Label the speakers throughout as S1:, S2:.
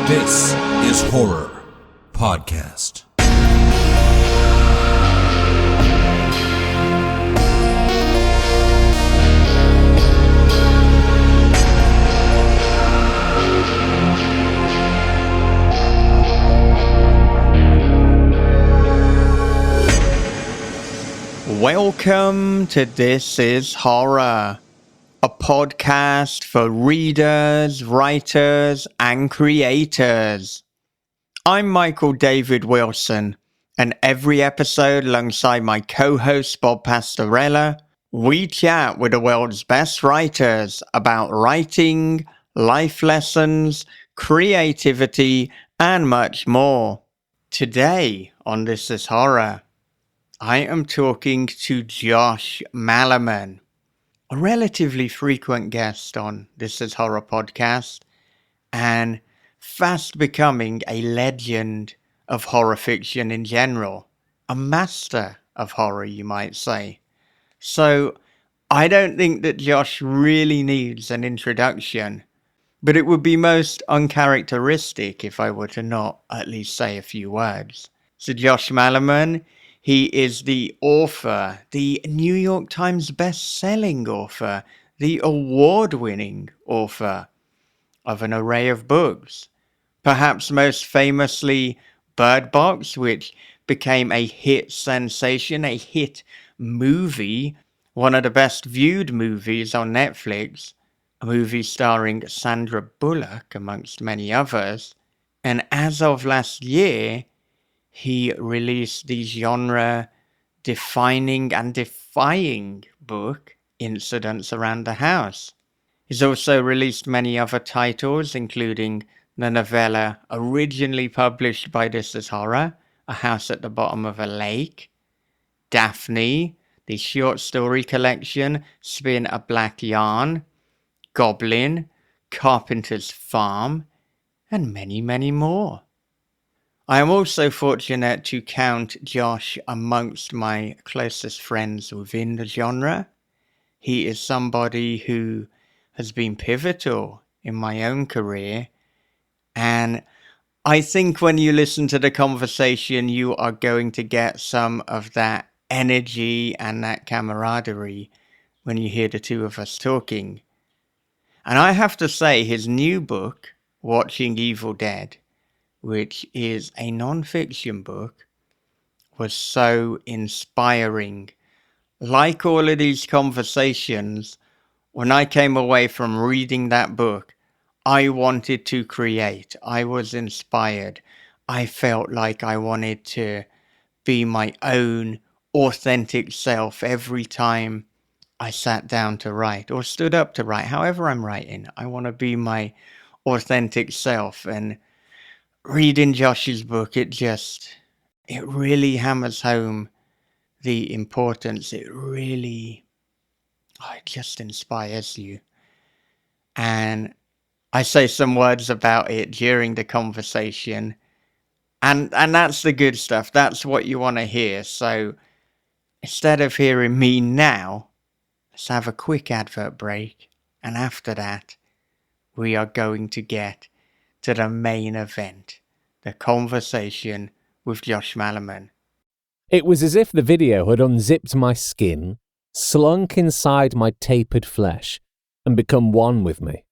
S1: This is Horror Podcast.
S2: Welcome to This is Horror, a podcast for readers, writers, and creators. I'm Michael David Wilson, and every episode alongside my co-host Bob Pastorella, we chat with the world's best writers about writing, life lessons, creativity, and much more. Today on This is Horror, I am talking to Josh Malerman, a relatively frequent guest on This is Horror Podcast, and fast becoming a legend of horror fiction in general. A master of horror, you might say. So, I don't think that Josh really needs an introduction, but it would be most uncharacteristic if I were to not at least say a few words. So Josh Malerman, he is the author, the New York Times best-selling author, the award-winning author of an array of books. Perhaps most famously, Bird Box, which became a hit sensation, a hit movie, one of the best-viewed movies on Netflix, a movie starring Sandra Bullock, amongst many others. And as of last year, he released the genre-defining and defying book, Incidents Around the House. He's also released many other titles, including the novella originally published by This is Horror, A House at the Bottom of a Lake, Daphne, the short story collection, Spin a Black Yarn, Goblin, Carpenter's Farm, and many, many more. I am also fortunate to count Josh amongst my closest friends within the genre. He is somebody who has been pivotal in my own career, and I think when you listen to the conversation, you are going to get some of that energy and that camaraderie when you hear the two of us talking. And I have to say, his new book, Watching Evil Dead, which is a non-fiction book, was so inspiring. Like all of these conversations, when I came away from reading that book, I wanted to create. I was inspired. I felt like I wanted to be my own authentic self every time I sat down to write or stood up to write. However I'm writing, I want to be my authentic self. And reading Josh's book, it really hammers home the importance. It just inspires you. And I say some words about it during the conversation. And that's the good stuff. That's what you want to hear. So instead of hearing me now, let's have a quick advert break. And after that, we are going to get to the main event, the conversation with Josh Malerman.
S3: It was as if the video had unzipped my skin, slunk inside my tapered flesh, and become one with me.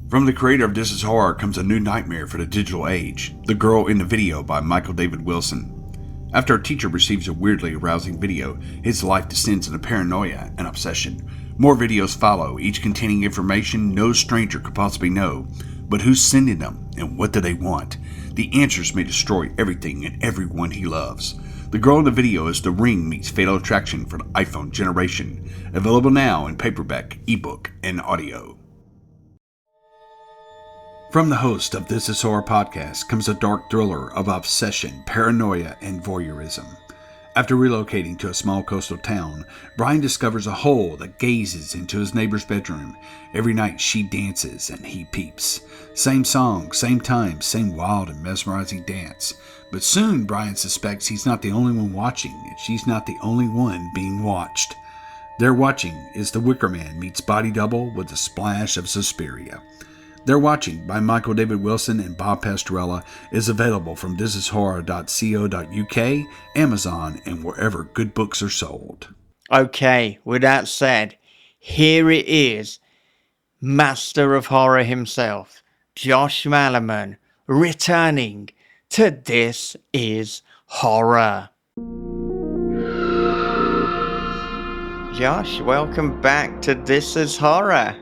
S4: From the creator of This is Horror comes a new nightmare for the digital age, The Girl in the Video by Michael David Wilson. After a teacher receives a weirdly arousing video, his life descends into paranoia and obsession. More videos follow, each containing information no stranger could possibly know. But who's sending them, and what do they want? The answers may destroy everything and everyone he loves. The Girl in the Video is The Ring meets Fatal Attraction for the iPhone generation. Available now in paperback, ebook, and audio. From the host of This is Horror Podcast comes a dark thriller of obsession, paranoia, and voyeurism. After relocating to a small coastal town, Brian discovers a hole that gazes into his neighbor's bedroom. Every night she dances and he peeps. Same song, same time, same wild and mesmerizing dance. But soon Brian suspects he's not the only one watching, and she's not the only one being watched. Their watching is The Wicker Man meets Body Double with a splash of Suspiria. They're Watching by Michael David Wilson and Bob Pastorella is available from thishishorror.co.uk, Amazon, and wherever good books are sold.
S2: Okay, with that said, here it is, master of horror himself, Josh Malerman, returning to This Is Horror. Josh, welcome back to This Is Horror.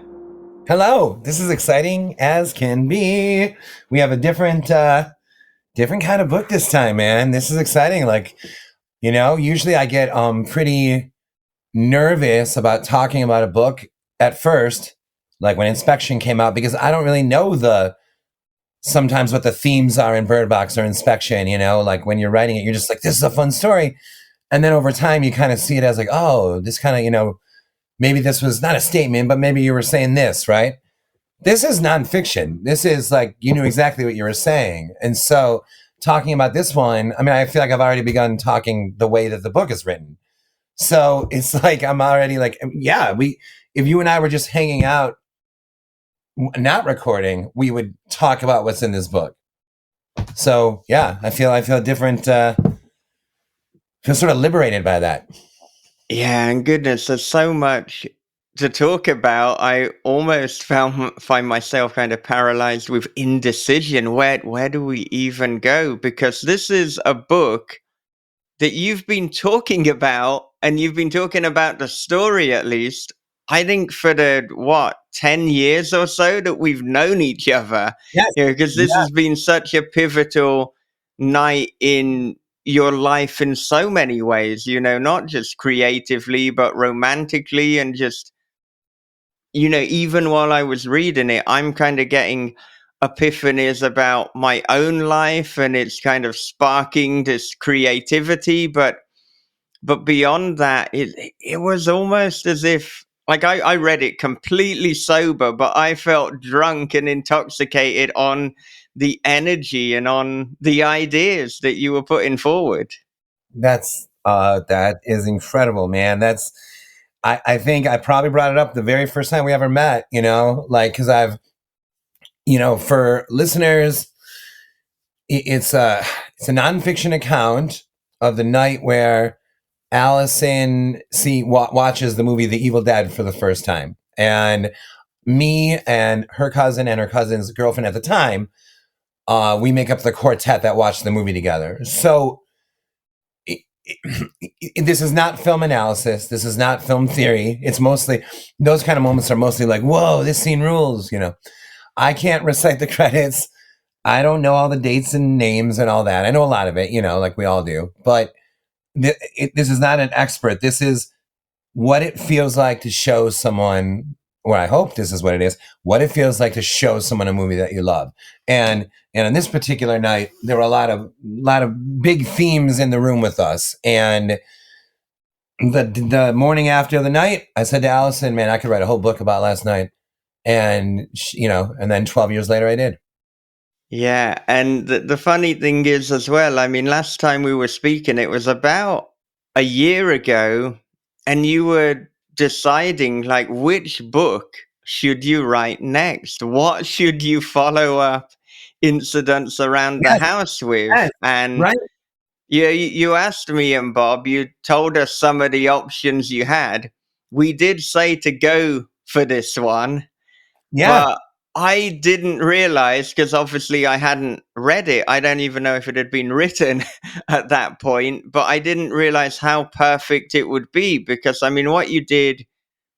S5: Hello, this is exciting as can be. We have a different kind of book this time, man. This is exciting. Like, usually I get pretty nervous about talking about a book at first, like when Inspection came out, because I don't really know sometimes what the themes are in Bird Box or Inspection, like when you're writing it, you're just like, this is a fun story. And then over time you kind of see it as like, oh, this kind of, maybe this was not a statement, but maybe you were saying this, right? This is nonfiction. This is like, you knew exactly what you were saying. And so talking about this one, I mean, I feel like I've already begun talking the way that the book is written. So it's like, I'm already like, yeah, if you and I were just hanging out, not recording, we would talk about what's in this book. So yeah, I feel different, feel sort of liberated by that.
S2: Yeah, and goodness, there's so much to talk about. I almost find myself kind of paralyzed with indecision. Where do we even go? Because this is a book that you've been talking about, and you've been talking about the story at least, I think for the 10 years or so that we've known each other.
S5: Yes.
S2: Because this has been such a pivotal night in your life in so many ways, not just creatively, but romantically, and just, even while I was reading it, I'm kind of getting epiphanies about my own life, and it's kind of sparking this creativity. But beyond that, it was almost as if, like, I read it completely sober, but I felt drunk and intoxicated on the energy and on the ideas that you were putting forward.
S5: That is incredible, man. I think I probably brought it up the very first time we ever met, like, cause I've, for listeners, it's a nonfiction account of the night where Allison watches the movie The Evil Dead for the first time. And me and her cousin and her cousin's girlfriend at the time, we make up the quartet that watched the movie together. So this is not film analysis. This is not film theory. It's mostly, those kind of moments are mostly like, whoa, this scene rules. I can't recite the credits. I don't know all the dates and names and all that. I know a lot of it, like we all do. But this is not an expert. This is what it feels like to show someone, or I hope this is what it is, what it feels like to show someone a movie that you love. And on this particular night, there were a lot of big themes in the room with us. And the morning after the night, I said to Allison, man, I could write a whole book about last night. And, and then 12 years later, I did.
S2: Yeah, and the funny thing is as well, I mean, last time we were speaking, it was about a year ago, and you were deciding, like, which book should you write next? What should you follow up Incidents Around the House with?
S5: Yes,
S2: and
S5: right.
S2: you asked me and Bob, you told us some of the options you had. We did say to go for this one.
S5: Yeah.
S2: But I didn't realize, because obviously I hadn't read it. I don't even know if it had been written at that point, but I didn't realize how perfect it would be. Because, I mean, what you did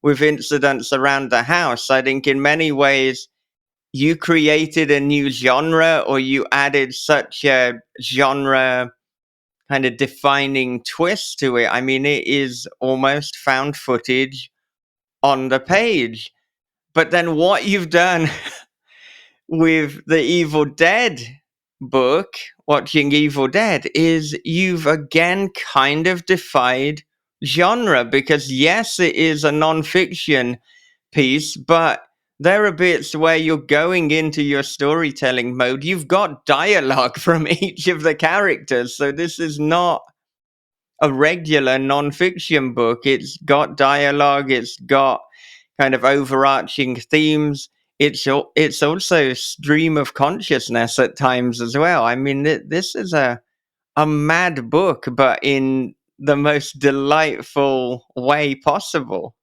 S2: with Incidents Around the House, I think in many ways you created a new genre, or you added such a genre kind of defining twist to it. I mean, it is almost found footage on the page. But then what you've done with the Evil Dead book, Watching Evil Dead, is you've again kind of defied genre, because yes, it is a non-fiction piece, but there are bits where you're going into your storytelling mode. You've got dialogue from each of the characters, so this is not a regular non-fiction book. It's got dialogue, it's got kind of overarching themes. it's also stream of consciousness at times as well. I mean, this is a mad book, but in the most delightful way possible.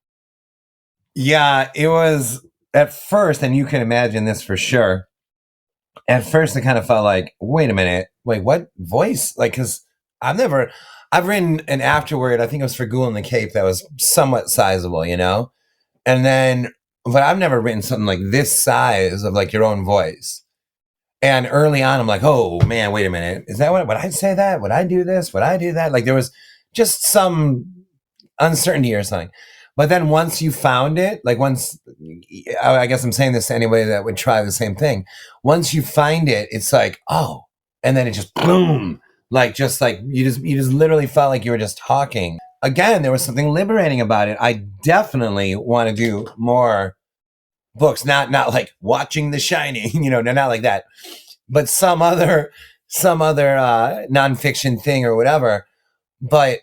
S5: Yeah, it was at first, and you can imagine this for sure. At first, it kind of felt like, wait a minute, wait, what voice? Like, because I've written an afterword, I think it was for Ghoul in the Cape, that was somewhat sizable, you know? And then, but I've never written something like this size of like your own voice. And early on, I'm like, oh man, wait a minute. Is that would I say that? Would I do this? Would I do that? Like there was just some uncertainty or something. But then once you found it, like once, I guess I'm saying this to anybody that would try the same thing. Once you find it, it's like, oh, and then it just boom, like just like you just literally felt like you were just talking. Again, there was something liberating about it. I definitely want to do more books, not like watching The Shining, you know, not like that, but some other nonfiction thing or whatever. But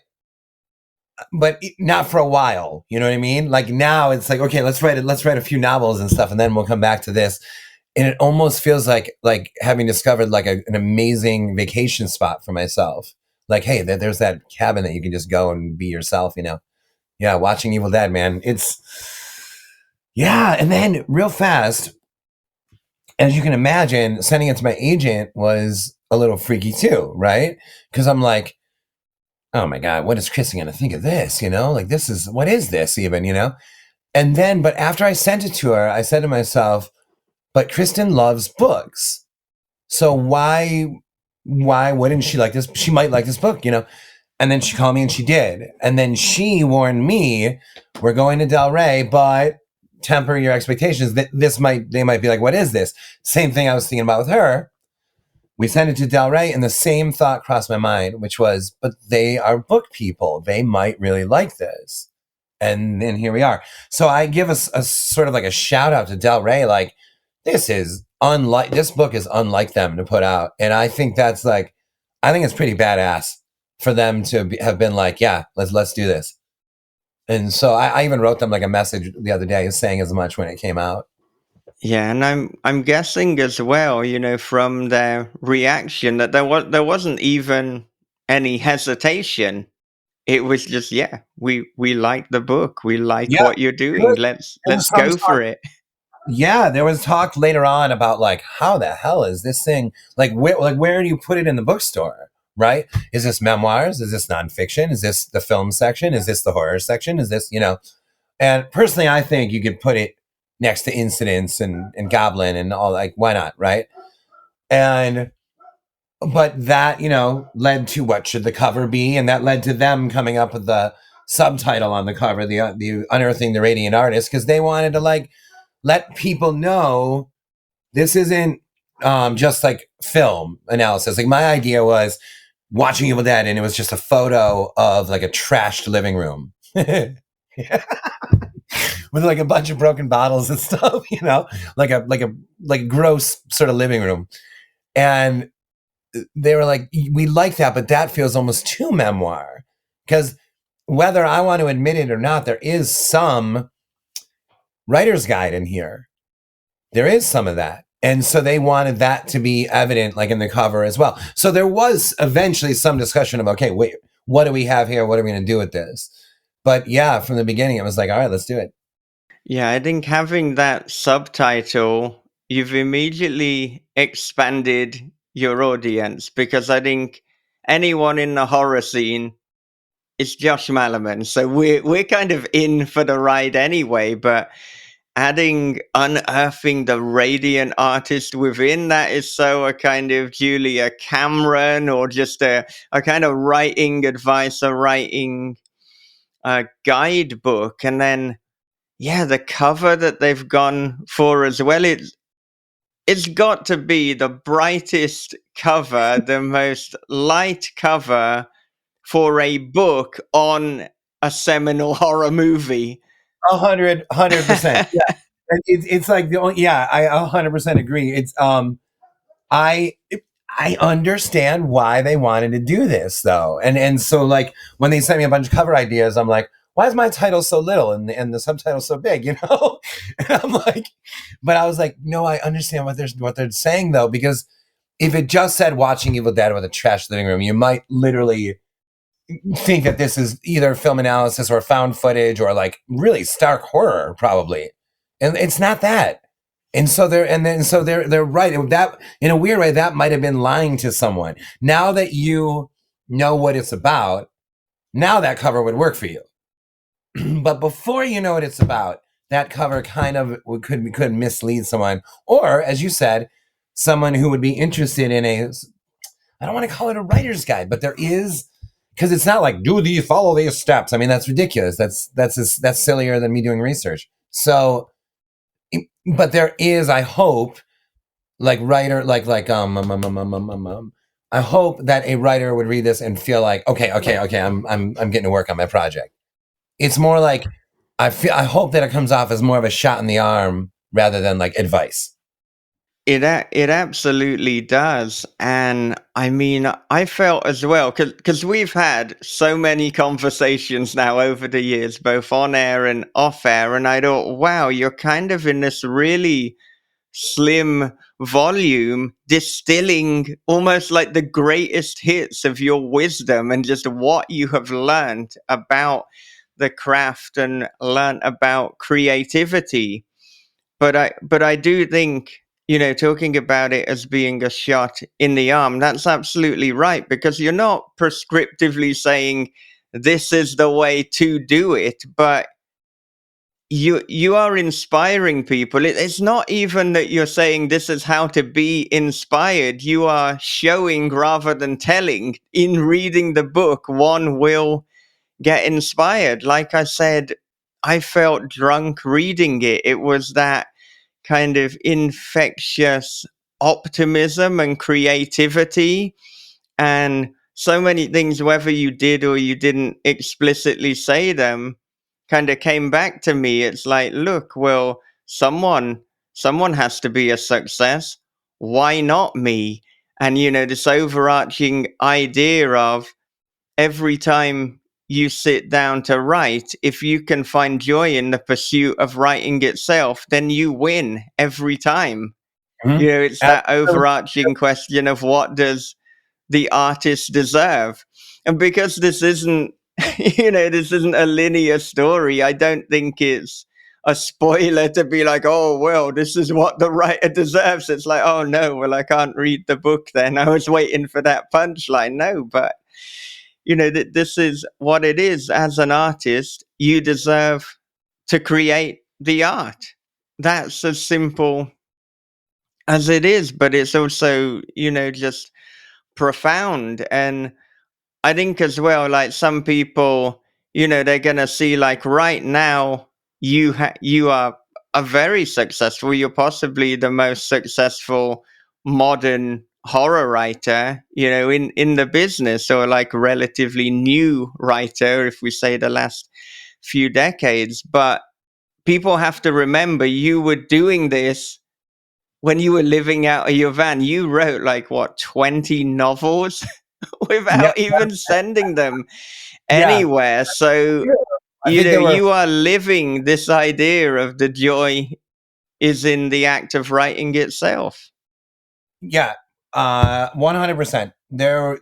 S5: not for a while, you know what I mean? Like now it's like, okay, let's write a few novels and stuff, and then we'll come back to this. And it almost feels like having discovered like an amazing vacation spot for myself. Like, hey, there's that cabin that you can just go and be yourself, you know? Yeah, watching Evil Dead, man. Yeah, and then real fast, as you can imagine, sending it to my agent was a little freaky too, right? Because I'm like, oh my God, what is Kristen going to think of this? You know, like what is this even, you know? And then, but after I sent it to her, I said to myself, but Kristen loves books. So why wouldn't she like this? She might like this book, you know? And then she called me and she did. And then she warned me, we're going to Del Rey, but temper your expectations. They might be like, what is this? Same thing I was thinking about with her. We sent it to Del Rey, and the same thought crossed my mind, which was, but they are book people. They might really like this. And then here we are. So I give us a sort of like a shout out to Del Rey, like, this book is unlike them to put out. And I think I think it's pretty badass for them to have been like, yeah, let's do this. And so I even wrote them like a message the other day saying as much when it came out.
S2: Yeah, and I'm guessing as well, you know, from their reaction that there wasn't even any hesitation. It was just, yeah, we like the book. We like
S5: Yeah,
S2: what you're doing. Let's go for it.
S5: Yeah, there was talk later on about like, how the hell is this thing? Like where do you put it in the bookstore? Right? Is this memoirs? Is this nonfiction? Is this the film section? Is this the horror section? Is this, you know? And personally, I think you could put it next to Incidents and Goblin and all, like, why not? Right? But that, you know, led to what should the cover be? And that led to them coming up with the subtitle on the cover, the Unearthing the Radiant Artist, because they wanted to like let people know this isn't just like film analysis. Like my idea was watching Evil Dead, and it was just a photo of like a trashed living room. With like a bunch of broken bottles and stuff, you know, like a gross sort of living room. And they were like, we like that, but that feels almost too memoir. Because whether I want to admit it or not, there is some writer's guide in here. There is some of that. And so they wanted that to be evident, like in the cover as well. So there was eventually some discussion of, okay, wait, what do we have here? What are we going to do with this? But yeah, from the beginning, it was like, all right, let's do it.
S2: Yeah, I think having that subtitle, you've immediately expanded your audience, because I think anyone in the horror scene is Josh Malerman. So we're kind of in for the ride anyway, but adding Unearthing the Radiant Artist within that is so a kind of Julia Cameron, or just a kind of writing advice, a writing guidebook. And then, yeah, the cover that they've gone for as well, it's got to be the brightest cover, the most light cover for a book on a seminal horror movie.
S5: 100%. Yeah. It's like the only, yeah, I 100% agree. It's, I understand why they wanted to do this though. And so like when they sent me a bunch of cover ideas, I'm like, why is my title so little and the subtitle so big, you know? And I'm like, but I was like, no, I understand what they're saying though, because if it just said watching Evil Dead with a trash living room, you might literally think that this is either film analysis or found footage or like really stark horror, probably. And it's not that. And so they're right. That, in a weird way, that might have been lying to someone. Now that you know what it's about, now that cover would work for you. But before you know what it's about, that cover kind of could mislead someone. Or, as you said, someone who would be interested in I don't want to call it a writer's guide, but there is, because it's not like, follow these steps. I mean, that's ridiculous. That's sillier than me doing research. So, but there is, I hope, like writer, I hope that a writer would read this and feel like, okay, I'm getting to work on my project. It's more like, I hope that it comes off as more of a shot in the arm rather than like advice.
S2: It absolutely does. And I mean, I felt as well, because we've had so many conversations now over the years, both on air and off air. And I thought, wow, you're kind of in this really slim volume, distilling almost like the greatest hits of your wisdom and just what you have learned about the craft and learned about creativity. But I do think, talking about it as being a shot in the arm, that's absolutely right, because you're not prescriptively saying this is the way to do it, but you are inspiring people. It's not even that you're saying this is how to be inspired. You are showing rather than telling. In reading the book, one will get inspired. Like I said, I felt drunk reading it. It was that kind of infectious optimism and creativity, and so many things, whether you did or you didn't explicitly say them, kind of came back to me. It's like, look, well, someone has to be a success. Why not me? And this overarching idea of every time you sit down to write, if you can find joy in the pursuit of writing itself, then you win every time.
S5: Mm-hmm.
S2: It's that overarching question of what does the artist deserve? And because this isn't, this isn't a linear story, I don't think it's a spoiler to be like, oh, well, this is what the writer deserves. It's like, oh, no, well, I can't read the book then. I was waiting for that punchline. No, but this is what it is. As an artist, you deserve to create the art. That's as simple as it is, but it's also, just profound. And I think as well, like some people, they're going to see like right now, you are a very successful, you're possibly the most successful modern horror writer, in the business, or like relatively new writer, if we say the last few decades. But people have to remember you were doing this when you were living out of your van. You wrote like 20 novels without even sending them anywhere. So, you are living this idea of the joy is in the act of writing itself.
S5: Yeah, 100%. They're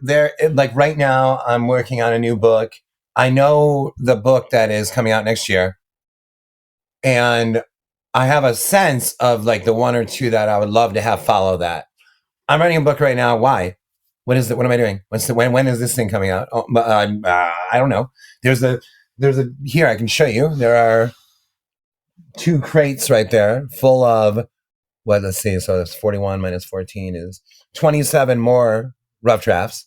S5: like right now I'm working on a new book. I know the book that is coming out next year, and I have a sense of like the one or two that I would love to have follow that. I'm writing a book right now. Why? What is it? What am I doing? When is this thing coming out? Oh, I don't know. There's a here, I can show you. There are 2 crates right there full of let's see. So that's 41 minus 14 is 27 more rough drafts.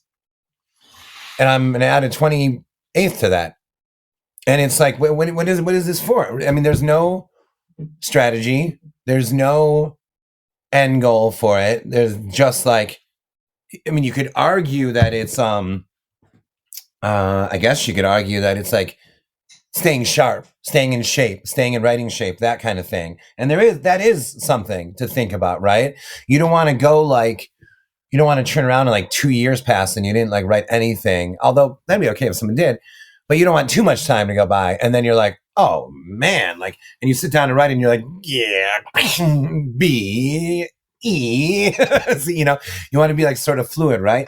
S5: And I'm going to add a 28th to that. And it's like, what is this for? I mean, there's no strategy. There's no end goal for it. There's just like, I mean, you could argue that it's, I guess you could argue that it's like staying sharp, staying in shape, staying in writing shape, that kind of thing. And that is something to think about, right? You don't want to go like, you don't want to turn around and like 2 years pass and you didn't like write anything. Although that'd be okay if someone did. but you don't want too much time to go by. And then you're like, oh man, like, and you sit down to write and you're like, yeah, B, E, so, you want to be like sort of fluid, right?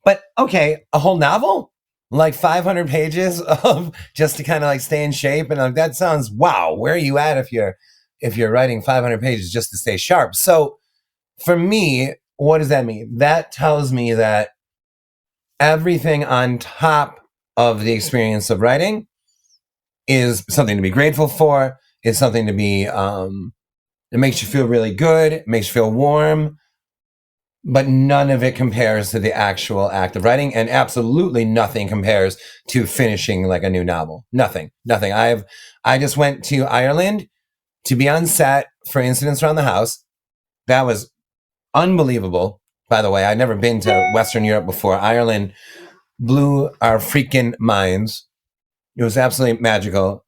S5: But okay, a whole novel, like 500 pages of just to kind of like stay in shape. And like, that sounds, wow, where are you at if you're writing 500 pages just to stay sharp? So for me, what does that mean? That tells me that everything on top of the experience of writing is something to be grateful for, is something to be, it makes you feel really good, it makes you feel warm, but none of it compares to the actual act of writing, and absolutely nothing compares to finishing like a new novel. Nothing. I just went to Ireland to be on set for Incidents Around the House. That was unbelievable. By the way, I'd never been to Western Europe before. Ireland blew our freaking minds. It was absolutely magical.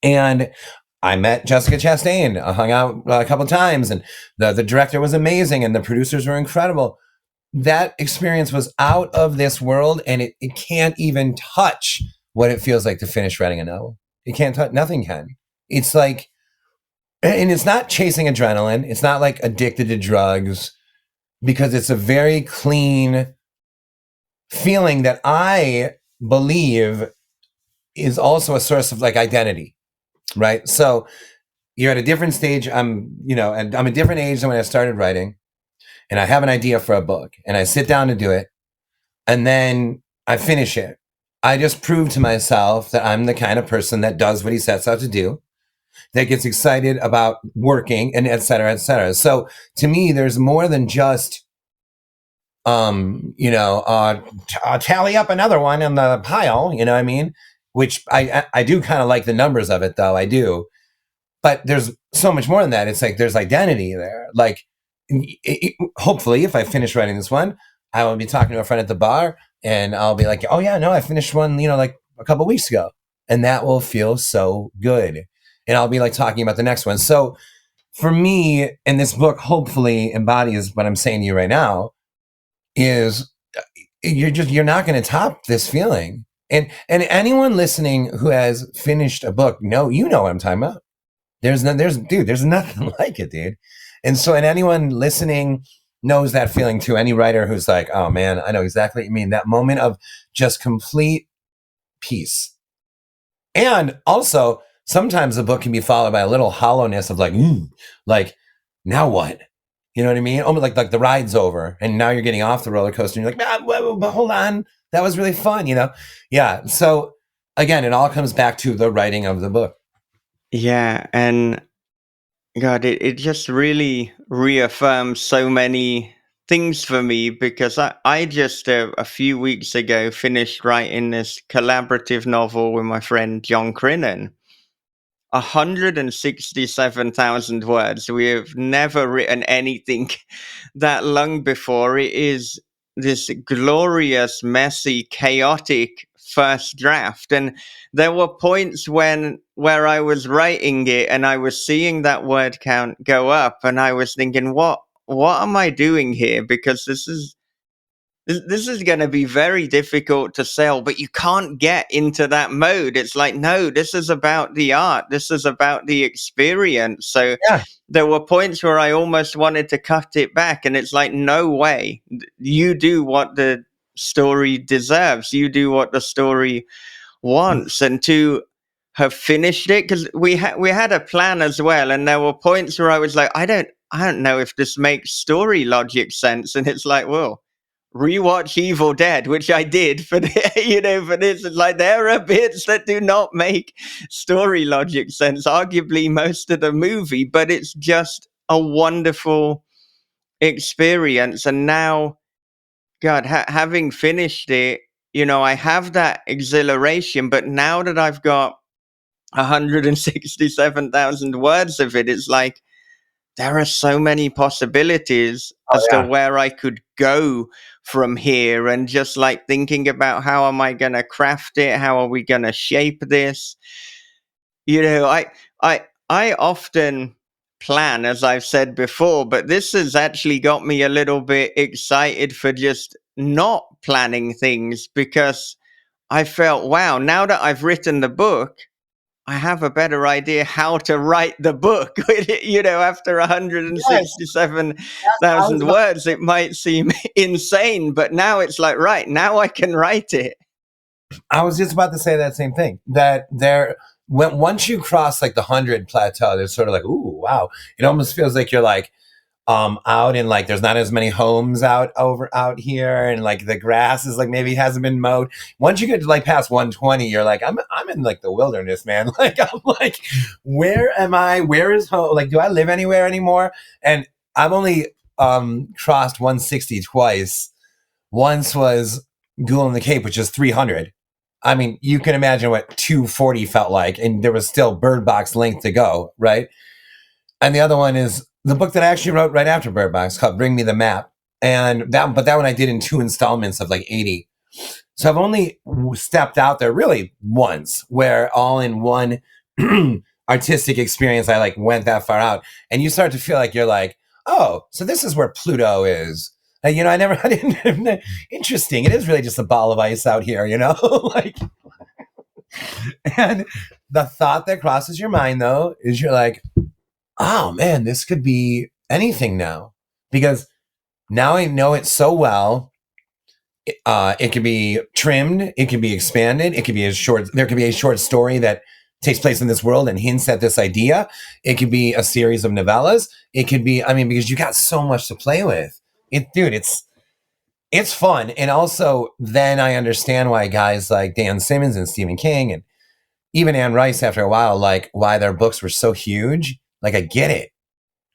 S5: And I met Jessica Chastain. I hung out a couple of times, and the director was amazing, and the producers were incredible. That experience was out of this world, and it can't even touch what it feels like to finish writing a novel. It can't touch. Nothing can. It's like, and it's not chasing adrenaline. It's not like addicted to drugs, because it's a very clean feeling that I believe is also a source of like identity, right? So you're at a different stage. I'm a different age than when I started writing, and I have an idea for a book, and I sit down to do it, and then I finish it. I just prove to myself that I'm the kind of person that does what he sets out to do, that gets excited about working, and et cetera, et cetera. So to me, there's more than just, tally up another one in the pile, you know what I mean? Which I do kind of like the numbers of it, though. I do. But there's so much more than that. It's like there's identity there. Like, hopefully, if I finish writing this one, I will be talking to a friend at the bar, and I'll be like, oh, yeah, no, I finished one, like a couple of weeks ago. And that will feel so good. And I'll be like talking about the next one. So for me, and this book hopefully embodies what I'm saying to you right now, is you're not going to top this feeling. And anyone listening who has finished a book, you know what I'm talking about. There's nothing like it, dude. And so, and anyone listening knows that feeling too. Any writer who's like, oh man, I know exactly what you mean. That moment of just complete peace. And also, sometimes the book can be followed by a little hollowness of like, like, now what? You know what I mean? Almost like the ride's over, and now you're getting off the roller coaster, and you're like, but hold on, that was really fun, Yeah. So again, it all comes back to the writing of the book.
S2: Yeah, and God, it just really reaffirms so many things for me, because I just a few weeks ago finished writing this collaborative novel with my friend John Crinan. 167,000 words. We have never written anything that long before. It is this glorious, messy, chaotic first draft. And there were points where I was writing it and I was seeing that word count go up, and I was thinking, what am I doing here? Because this is going to be very difficult to sell, but you can't get into that mode. It's like, no, this is about the art. This is about the experience. So
S5: Yeah.
S2: there were points where I almost wanted to cut it back. And it's like, no way. You do what the story deserves. You do what the story wants. And to have finished it, because we had a plan as well. And there were points where I was like, I don't know if this makes story logic sense. And it's like, well, rewatch Evil Dead, which I did for for this. It's like there are bits that do not make story logic sense, arguably most of the movie, but it's just a wonderful experience. And now, God, having finished it, I have that exhilaration, but now that I've got 167,000 words of it, it's like there are so many possibilities as to where I could go from here, and just like thinking about how am I going to craft it? How are we going to shape this? I often plan, as I've said before, but this has actually got me a little bit excited for just not planning things, because I felt, wow, now that I've written the book, I have a better idea how to write the book. After
S5: Yes, I was
S2: 167,000
S5: about
S2: words, it might seem insane, but now it's like, right, now I can write it.
S5: I was just about to say that same thing. That there, when once you cross like the 100 plateau, there's sort of like, ooh, wow. It almost feels like you're like out in like there's not as many homes out here, and like the grass is like maybe hasn't been mowed. Once you get to like past 120, you're like, I'm in like the wilderness, man. Like I'm like, where am I? Where is home? Like, do I live anywhere anymore? And I've only crossed 160 twice. Once was Ghoul in the Cape, which is 300. I mean, you can imagine what 240 felt like, and there was still Bird Box length to go, right? And the other one is the book that I actually wrote right after Bird Box called Bring Me the Map. And that one I did in 2 installments of like 80. So I've only stepped out there really once, where all in one artistic experience, I like went that far out. And you start to feel like you're like, oh, so this is where Pluto is. I didn't, interesting. It is really just a ball of ice out here, like, and the thought that crosses your mind though, is you're like, oh man, this could be anything now, because now I know it so well. It can be trimmed, it can be expanded, it can be there could be a short story that takes place in this world and hints at this idea. It could be a series of novellas. It could be, because you got so much to play with. It's fun. And also then I understand why guys like Dan Simmons and Stephen King and even Anne Rice after a while, like why their books were so huge. Like I get it.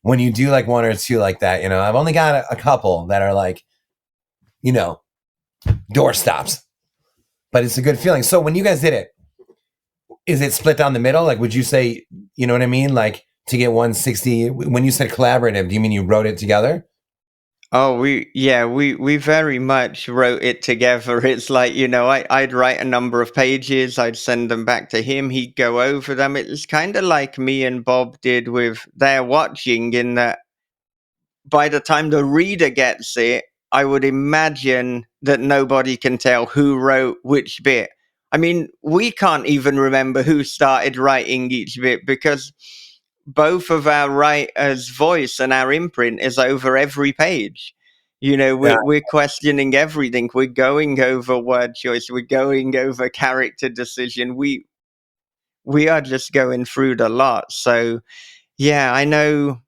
S5: When you do like one or two like that, I've only got a couple that are like, doorstops, but it's a good feeling. So when you guys did it, is it split down the middle? Like, would you say, you know what I mean? Like to get 160, when you said collaborative, do you mean you wrote it together?
S2: Oh, we very much wrote it together. It's like, I'd write a number of pages, I'd send them back to him, he'd go over them. It's kind of like me and Bob did with They're Watching, in that by the time the reader gets it, I would imagine that nobody can tell who wrote which bit. I mean, we can't even remember who started writing each bit, because both of our writer's voice and our imprint is over every page.
S5: Yeah.
S2: We're questioning everything. We're going over word choice. We're going over character decision. We are just going through the lot. So yeah, I know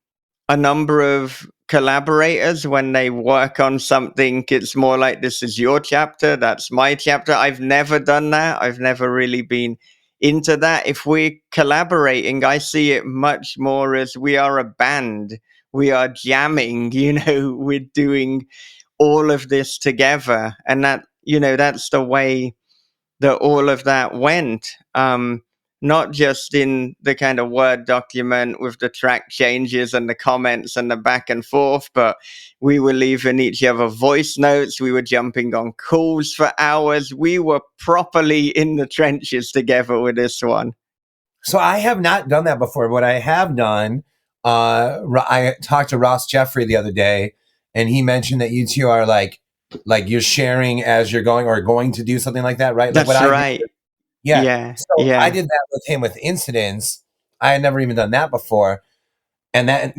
S2: a number of collaborators, when they work on something, it's more like, this is your chapter, that's my chapter. I've never done that. I've never really been into that. If we're collaborating, I see it much more as we are a band. We are jamming, we're doing all of this together. And that's the way that all of that went. Not just in the kind of Word document with the track changes and the comments and the back and forth, but we were leaving each other voice notes. We were jumping on calls for hours. We were properly in the trenches together with this one.
S5: So I have not done that before. What I have done, I talked to Ross Jeffrey the other day, and he mentioned that you two are like you're sharing as you're going, or going to do something like that, right? Like
S2: That's right.
S5: Yeah.
S2: Yeah.
S5: So
S2: Yeah.
S5: I did that with him with Incidents. I had never even done that before. And that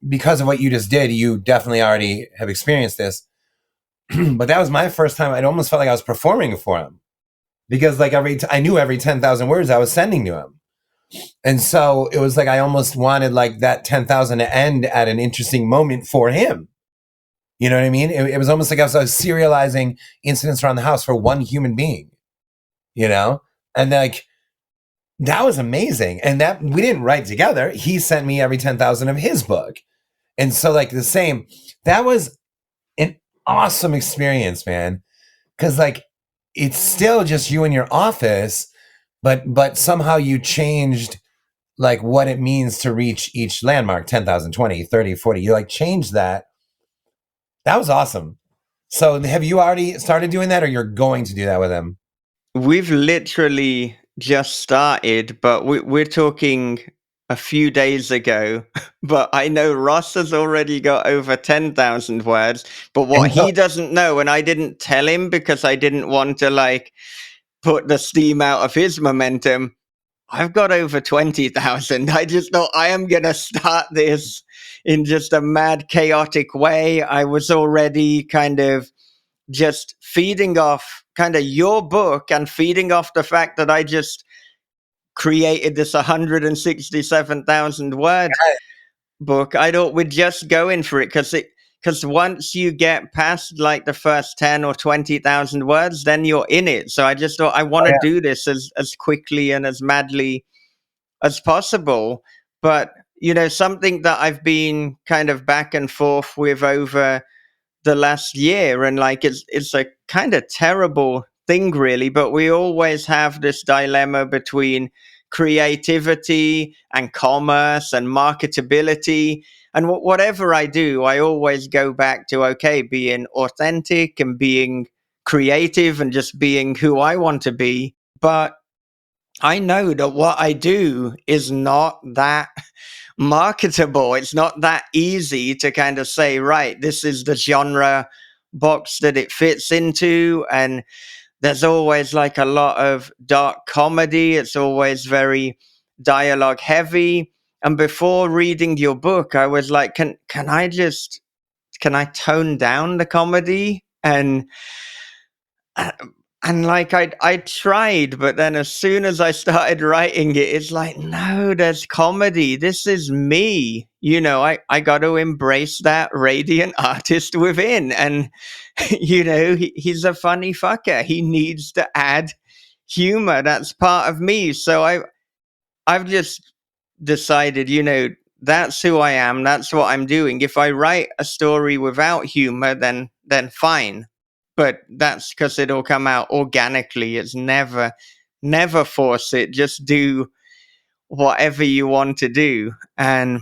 S5: because of what you just did, you definitely already have experienced this. But that was my first time. It almost felt like I was performing for him, because like I knew every 10,000 words I was sending to him. And so it was like, I almost wanted like that 10,000 to end at an interesting moment for him. You know what I mean? It was almost like I was serializing Incidents Around the House for one human being, and like, that was amazing. And that we didn't write together. He sent me every 10,000 of his book. And so like the same, that was an awesome experience, man. Cause like, it's still just you in your office, but somehow you changed like what it means to reach each landmark, 10,000, 20, 30, 40. You like changed that. That was awesome. So have you already started doing that, or you're going to do that with him?
S2: We've literally just started, but we're talking a few days ago. But I know Ross has already got over 10,000 words. But what he doesn't know, and I didn't tell him because I didn't want to like put the steam out of his momentum, I've got over 20,000. I just thought I am going to start this in just a mad, chaotic way. I was already kind of just feeding off kind of your book and feeding off the fact that I just created this 167,000 word book. I thought we'd just go in for it because once you get past like the first 10 or 20,000 words, then you're in it. So I just thought I want to do this as quickly and as madly as possible. But, something that I've been kind of back and forth with over the last year, and like it's a kind of terrible thing, really, but we always have this dilemma between creativity and commerce and marketability. And whatever I do, I always go back to, okay, being authentic and being creative and just being who I want to be. But I know that what I do is not that marketable. It's not that easy to kind of say, right, this is the genre box that it fits into. And there's always like a lot of dark comedy. It's always very dialogue heavy. And before reading your book, I was like, can I tone down the comedy? And like I tried, but then as soon as I started writing it, it's like, no, there's comedy. This is me. I got to embrace that radiant artist within. And, he's a funny fucker. He needs to add humor. That's part of me. So I've just decided, that's who I am. That's what I'm doing. If I write a story without humor, then fine. But that's because it'll come out organically. It's never force it. Just do whatever you want to do. And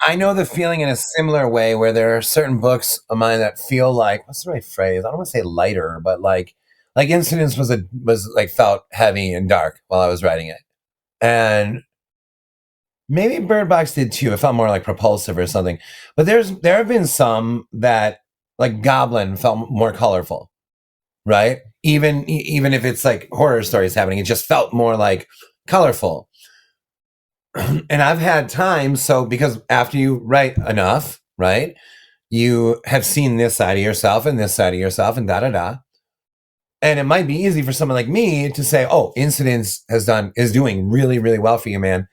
S5: I know the feeling in a similar way where there are certain books of mine that feel like, what's the right phrase? I don't want to say lighter, but like Incidents was like felt heavy and dark while I was writing it. And maybe Bird Box did too. It felt more like propulsive or something. But there have been some that, like Goblin, felt more colorful, right? Even if it's like horror stories happening, it just felt more like colorful. And I've had times, so because after you write enough, right, you have seen this side of yourself and this side of yourself and da-da-da. And it might be easy for someone like me to say, oh, Incidents is doing really, really well for you, man.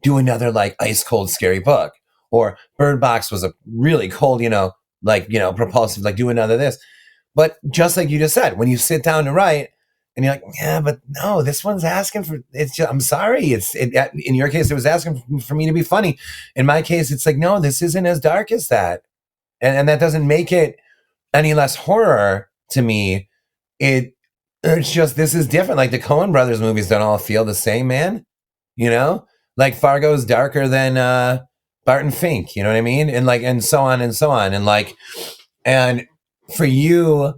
S5: Do another like ice cold, scary book. Or Bird Box was a really cold, propulsive, like do another this. But just like you just said, when you sit down to write and you're like, yeah, but no, this one's asking for, it's just, I'm sorry. In your case, it was asking for me to be funny. In my case, it's like, no, this isn't as dark as that. And that doesn't make it any less horror to me. It's just, this is different. Like the Coen Brothers movies don't all feel the same, man. Like Fargo's darker than Barton Fink, you know what I mean? And so on and so on. And for you,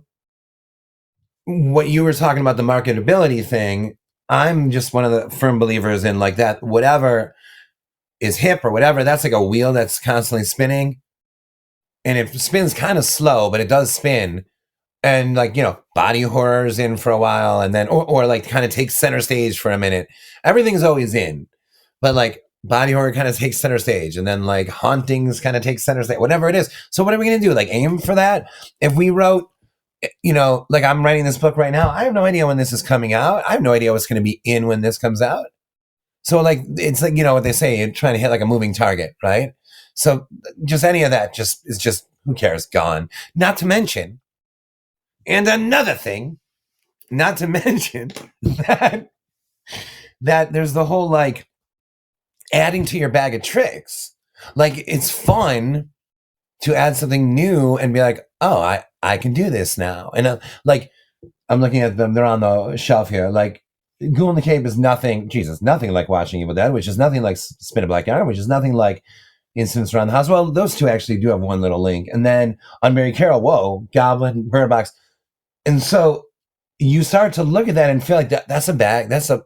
S5: what you were talking about, the marketability thing, I'm just one of the firm believers in like that, whatever is hip or whatever, that's like a wheel that's constantly spinning. And it spins kind of slow, but it does spin. And body horror's in for a while, and then or like kind of takes center stage for a minute. Everything's always in, but like body horror kind of takes center stage, and then like hauntings kind of takes center stage, whatever it is. So what are we going to do? Like aim for that? If we wrote, like I'm writing this book right now, I have no idea when this is coming out. I have no idea what's going to be in when this comes out. So like, it's like, what they say, you're trying to hit like a moving target, right? So just any of that is just, who cares? Gone. Not to mention, and another thing, not to mention that there's the whole like adding to your bag of tricks. Like it's fun to add something new and be like, oh, I can do this now. And like I'm looking at them, they're on the shelf here. Like Ghoul in the Cape is nothing like Watching Evil Dead, which is nothing like Spin a Black Yarn, which is nothing like Incidents Around the House. Well, those two actually do have one little link. And then Unburied Carol, whoa, Goblin, Bird Box. And so you start to look at that and feel like that's a bag, that's a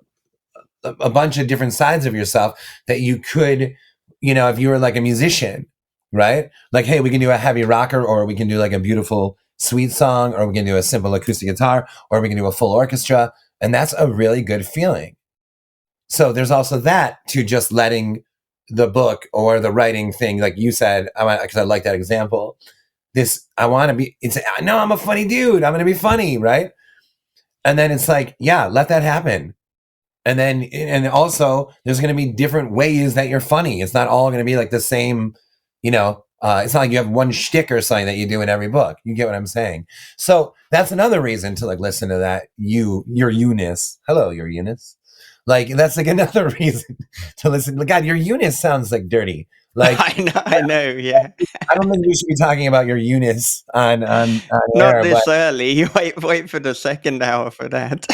S5: bunch of different sides of yourself that you could, if you were like a musician, right? Like, hey, we can do a heavy rocker, or we can do like a beautiful sweet song, or we can do a simple acoustic guitar, or we can do a full orchestra. And that's a really good feeling. So there's also that to just letting the book or the writing thing, like you said, because I like that example. I want to be, no, I'm a funny dude. I'm going to be funny, right? And then it's like, yeah, let that happen. And also there's going to be different ways that you're funny. It's not all going to be like the same, it's not like you have one shtick or something that you do in every book. You get what I'm saying? So that's another reason to like listen to that. Your Eunice. Hello, your Eunice. Like that's like another reason to listen. God, your Eunice sounds like dirty. Like
S2: I know, yeah.
S5: I don't think we should be talking about your Eunice on
S2: Not
S5: air,
S2: this
S5: but
S2: early. Wait for the second hour for that.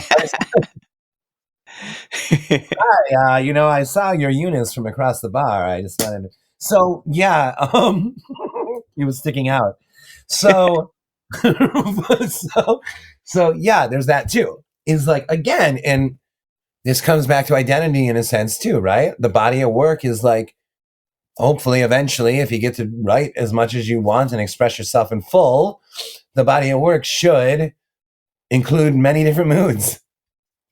S5: I saw your Eunice from across the bar. I just wanted to. So yeah, he was sticking out. So, so yeah, there's that too. Is like again, and this comes back to identity in a sense too, right? The body of work is like, hopefully, eventually, if you get to write as much as you want and express yourself in full, the body of work should include many different moods.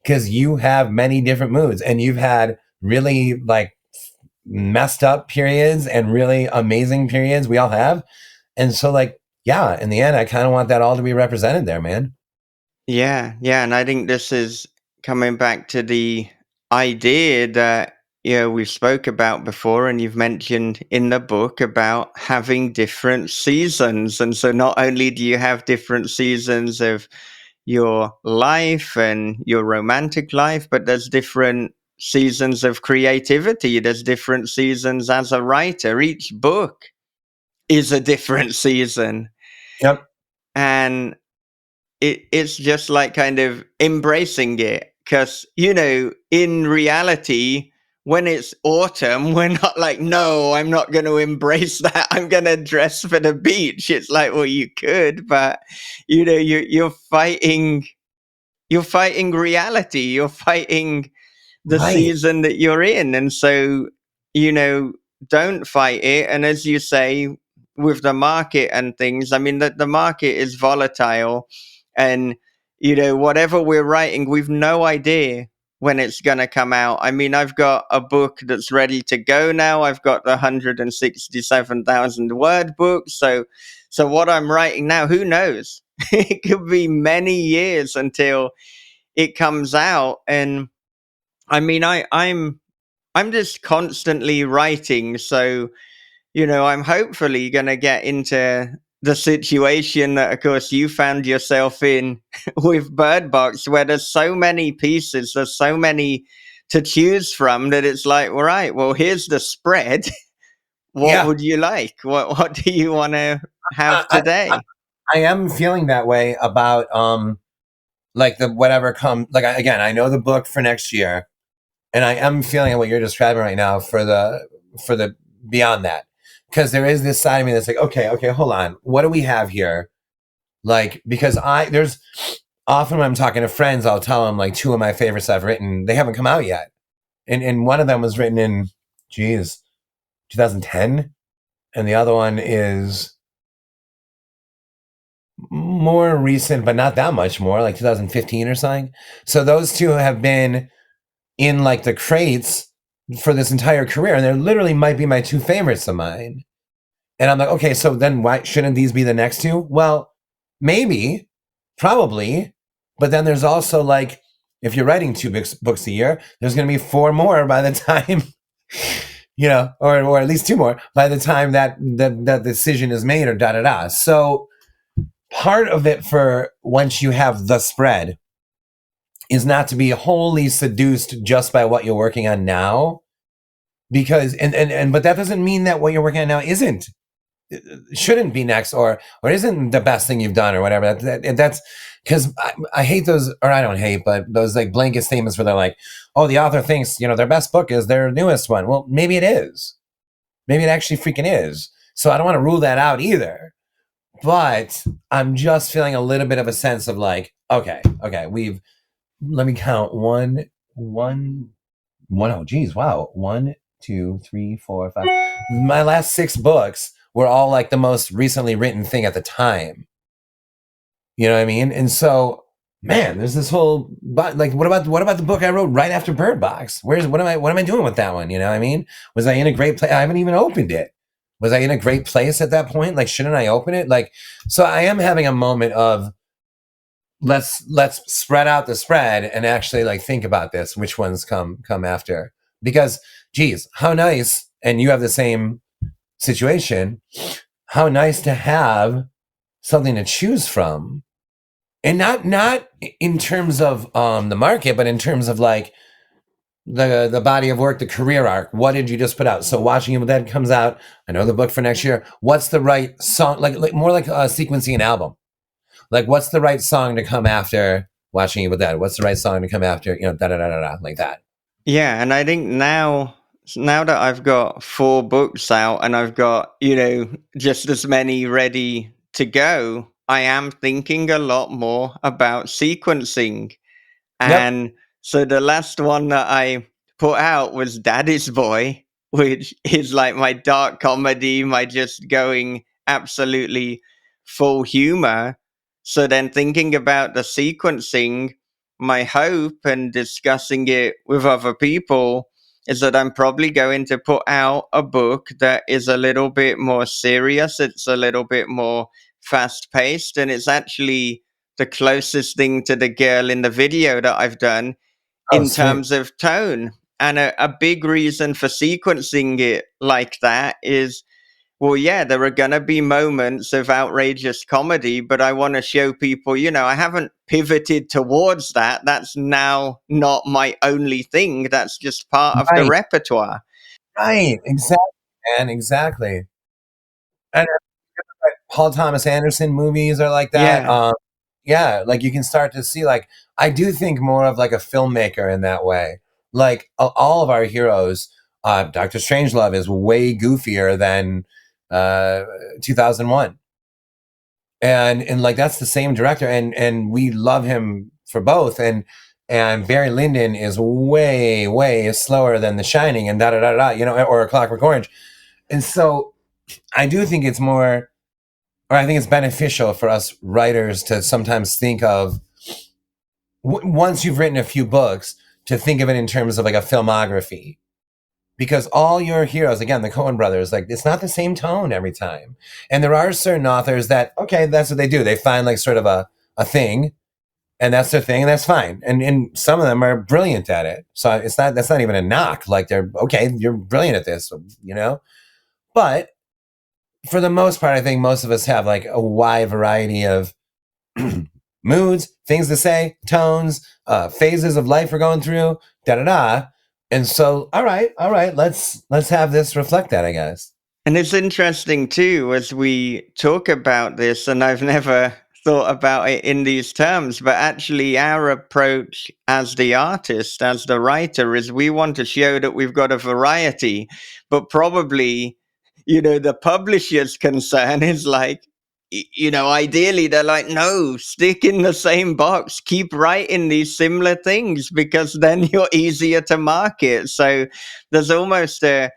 S5: Because you have many different moods and you've had really like messed up periods and really amazing periods. We all have. And so like, yeah, in the end, I kind of want that all to be represented there, man.
S2: Yeah. And I think this is coming back to the idea that we spoke about before, and you've mentioned in the book about having different seasons. And so not only do you have different seasons of your life and your romantic life, but there's different seasons of creativity. There's different seasons as a writer. Each book is a different season.
S5: Yep.
S2: And it's just like kind of embracing it. Because, in reality, when it's autumn, we're not like, no, I'm not going to embrace that. I'm going to dress for the beach. It's like, well, you could, but you're fighting reality. You're fighting the
S5: Right.
S2: season that you're in. And so, don't fight it. And as you say, with the market and things, I mean, the market is volatile. And, whatever we're writing, we've no idea when it's going to come out. I mean, I've got a book that's ready to go now. I've got the 167,000 word book. So what I'm writing now, who knows? It could be many years until it comes out. And I mean, I'm just constantly writing. So, I'm hopefully going to get into the situation that, of course, you found yourself in with Bird Box, where there's so many pieces, there's so many to choose from that it's like, all right, well, here's the spread. What would you like? What do you want to have today?
S5: I am feeling that way about like the whatever come like again, I know the book for next year, and I am feeling what you're describing right now for the beyond that. Because there is this side of me that's like, okay, hold on. What do we have here? Like, because there's often when I'm talking to friends, I'll tell them like two of my favorites I've written, they haven't come out yet. And one of them was written in, 2010. And the other one is more recent, but not that much more, like 2015 or something. So those two have been in like the crates for this entire career. And they literally might be my two favorites of mine. And I'm like, okay, so then why shouldn't these be the next two? Well, maybe, probably. But then there's also like, if you're writing two books a year, there's going to be four more by the time, or at least two more by the time that decision is made or da-da-da. So part of it for once you have the spread is not to be wholly seduced just by what you're working on now. Because, but that doesn't mean that what you're working on now shouldn't be next or isn't the best thing you've done or whatever. That's because I hate those, or I don't hate, but those like blanket statements where they're like, oh, the author thinks, their best book is their newest one. Well, maybe it is. Maybe it actually freaking is. So I don't want to rule that out either. But I'm just feeling a little bit of a sense of like, okay, let me count one, oh geez, wow. 1, 2, 3, 4, 5. My last 6 books were all like the most recently written thing at the time. You know what I mean? And so man, there's this whole, but like, what about the book I wrote right after Bird Box? What am I doing with that one? You know what I mean? Was I in a great place? I haven't even opened it. Was I in a great place at that point? Like, shouldn't I open it? Like, so I am having a moment of let's spread out the spread and actually like think about this, which ones come after. Because geez, how nice, and you have the same situation, how nice to have something to choose from. And not in terms of the market, but in terms of like the body of work, the career arc. What did you just put out? So Watching Evil Dead comes out. I know the book for next year. What's the right song? Like more like sequencing an album. Like, what's the right song to come after Watching Evil Dead? What's the right song to come after, da da da da da, like that?
S2: Yeah, and I think now that I've got 4 books out and I've got, just as many ready to go, I am thinking a lot more about sequencing.
S5: Yep.
S2: And so the last one that I put out was Daddy's Boy, which is like my dark comedy, my just going absolutely full humor. So then thinking about the sequencing, my hope and discussing it with other people is that I'm probably going to put out a book that is a little bit more serious. It's a little bit more fast paced, and it's actually the closest thing to the girl in the video that I've done
S5: Oh,
S2: in
S5: sweet.
S2: terms of tone. And a big reason for sequencing it like that is, well, yeah, there are going to be moments of outrageous comedy, but I want to show people, I haven't pivoted towards that. That's now not my only thing. That's just part of the
S5: Right.
S2: repertoire.
S5: Right. Exactly, man. Exactly. And Paul Thomas Anderson movies are like that.
S2: Yeah.
S5: Yeah, like you can start to see, like, I do think more of like a filmmaker in that way. Like all of our heroes, Dr. Strangelove is way goofier than uh, 2001. And like that's the same director, and we love him for both. And Barry Lyndon is way slower than The Shining and da da da da, or Clockwork Orange. And so I do think it's more, or I think it's beneficial for us writers to sometimes think of, once you've written a few books, to think of it in terms of like a filmography, because all your heroes, again, the Coen brothers, like it's not the same tone every time. And there are certain authors that, okay, that's what they do. They find like sort of a thing, and that's their thing, and that's fine. And some of them are brilliant at it. So that's not even a knock. Like they're okay, you're brilliant at this, But for the most part, I think most of us have like a wide variety of moods, things to say, tones, phases of life we're going through, da da da. And so, all right, let's have this reflect that, I guess.
S2: And it's interesting too, as we talk about this, and I've never thought about it in these terms, but actually, our approach as the artist, as the writer, is we want to show that we've got a variety, but probably, the publisher's concern is like, ideally they're like, no, stick in the same box, keep writing these similar things because then you're easier to market. So there's almost a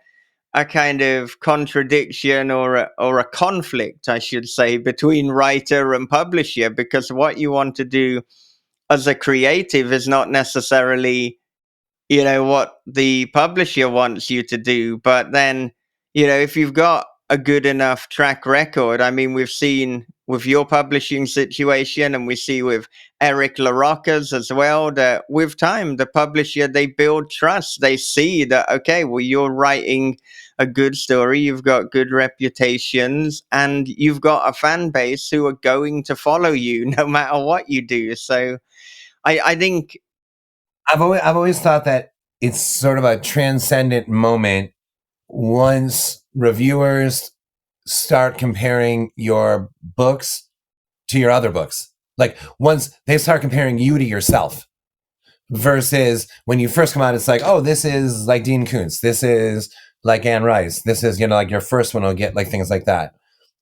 S2: kind of contradiction or a conflict, I should say, between writer and publisher, because what you want to do as a creative is not necessarily, what the publisher wants you to do. But then, if you've got a good enough track record, I mean, we've seen with your publishing situation, and we see with Eric LaRocca's as well, that with time, the publisher, they build trust. They see that, okay, well, you're writing a good story, you've got good reputations, and you've got a fan base who are going to follow you no matter what you do. So I think,
S5: I've always thought that it's sort of a transcendent moment once reviewers start comparing your books to your other books. Like once they start comparing you to yourself, versus when you first come out, it's like, oh, this is like Dean Koontz, this is like Anne Rice, this is, like your first one will get like things like that.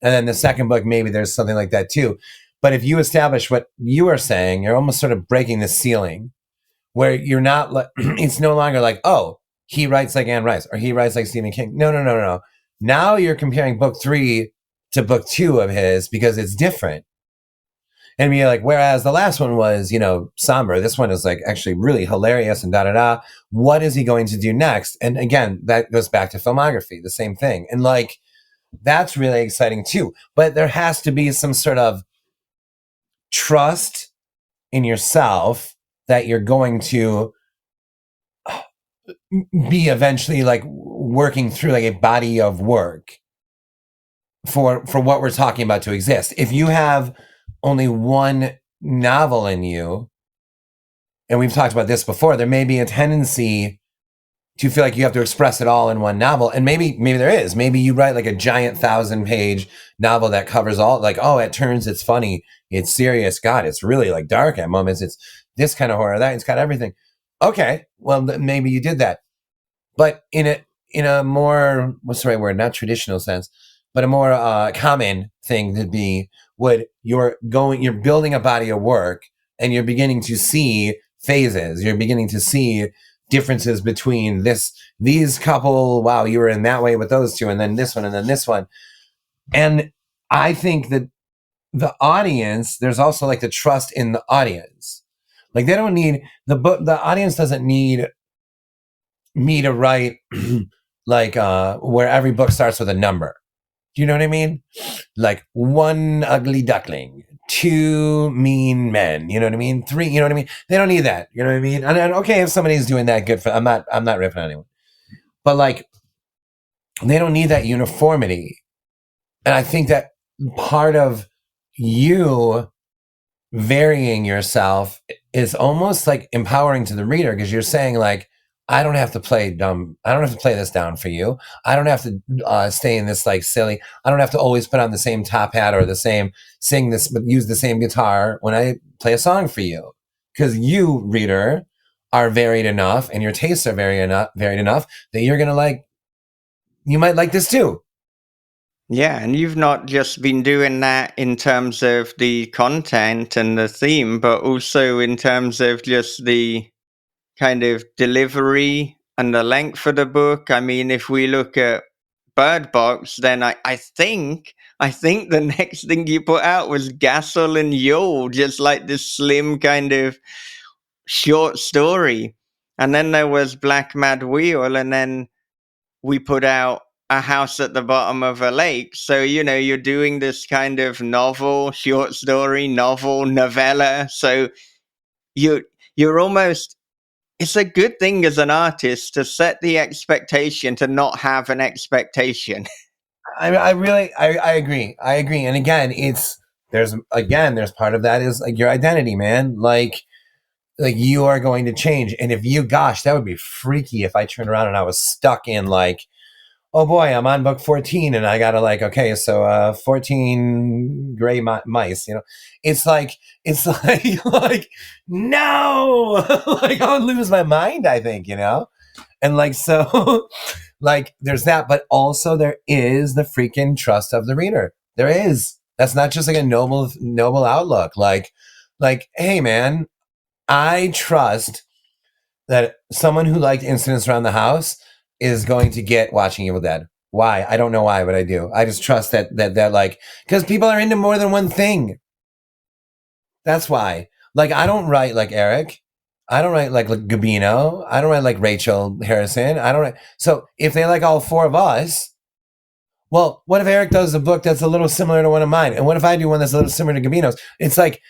S5: And then the second book, maybe there's something like that too. But if you establish what you are saying, you're almost sort of breaking the ceiling where you're not like, it's no longer like, oh, he writes like Anne Rice or he writes like Stephen King. No. Now you're comparing book 3 to book 2 of his because it's different. And be like, whereas the last one was, somber. This one is like actually really hilarious and da da da. What is he going to do next? And again, that goes back to filmography, the same thing. And like, that's really exciting too. But there has to be some sort of trust in yourself that you're going to be eventually like working through like a body of work for what we're talking about to exist. If you have only one novel in you, and we've talked about this before, there may be a tendency to feel like you have to express it all in one novel. And maybe there is. Maybe you write like a giant 1,000-page novel that covers all, like, oh, at turns it's funny, it's serious, God, it's really like dark at moments, it's this kind of horror, that, it's got everything. Okay, well, maybe you did that. But in a more, what's the right word, not traditional sense, but a more common thing to be, you're building a body of work and you're beginning to see phases. You're beginning to see differences between these couple. Wow, you were in that way with those two, and then this one, and then this one. And I think that the audience, there's also like the trust in the audience. Like they don't need the book. The audience doesn't need me to write like where every book starts with a number. Do you know what I mean? Like 1 ugly duckling, 2 mean men. You know what I mean? 3. You know what I mean? They don't need that. You know what I mean? And okay, if somebody's doing that, good for. I'm not ripping on anyone, but like they don't need that uniformity. And I think that part of you varying yourself is almost like empowering to the reader, because you're saying like, I don't have to play dumb. I don't have to play this down for you. I don't have to stay in this like silly. I don't have to always put on the same top hat or sing this, but use the same guitar when I play a song for you. Because you, reader, are varied enough and your tastes are varied enough that you're going to you might like this too.
S2: Yeah, and you've not just been doing that in terms of the content and the theme, but also in terms of just the kind of delivery and the length of the book. I mean, if we look at Bird Box, then I think the next thing you put out was Gassel and Yule, just like this slim kind of short story. And then there was Black Mad Wheel, and then we put out A House at the Bottom of a Lake. So, you're doing this kind of novel, short story, novella. So you're almost, it's a good thing as an artist to set the expectation to not have an expectation.
S5: I really agree. I agree. And again, there's part of that is like your identity, man. Like you are going to change. And gosh, that would be freaky if I turned around and I was stuck in like, oh boy, I'm on book 14 and I gotta okay, so 14 gray mice, it's like like no, like I would lose my mind, I think, and so like there's that, but also there is the freaking trust of the reader. There is. That's not just like a noble outlook. Like, hey man, I trust that someone who liked Incidents Around the House is going to get Watching Evil Dead. Why? I don't know why, but I do. I just trust that like, because people are into more than one thing. That's why. Like, I don't write like Eric. I don't write like Gabino. I don't write like Rachel Harrison. I don't write. So if they like all 4 of us, well, what if Eric does a book that's a little similar to one of mine? And what if I do one that's a little similar to Gabino's? It's like,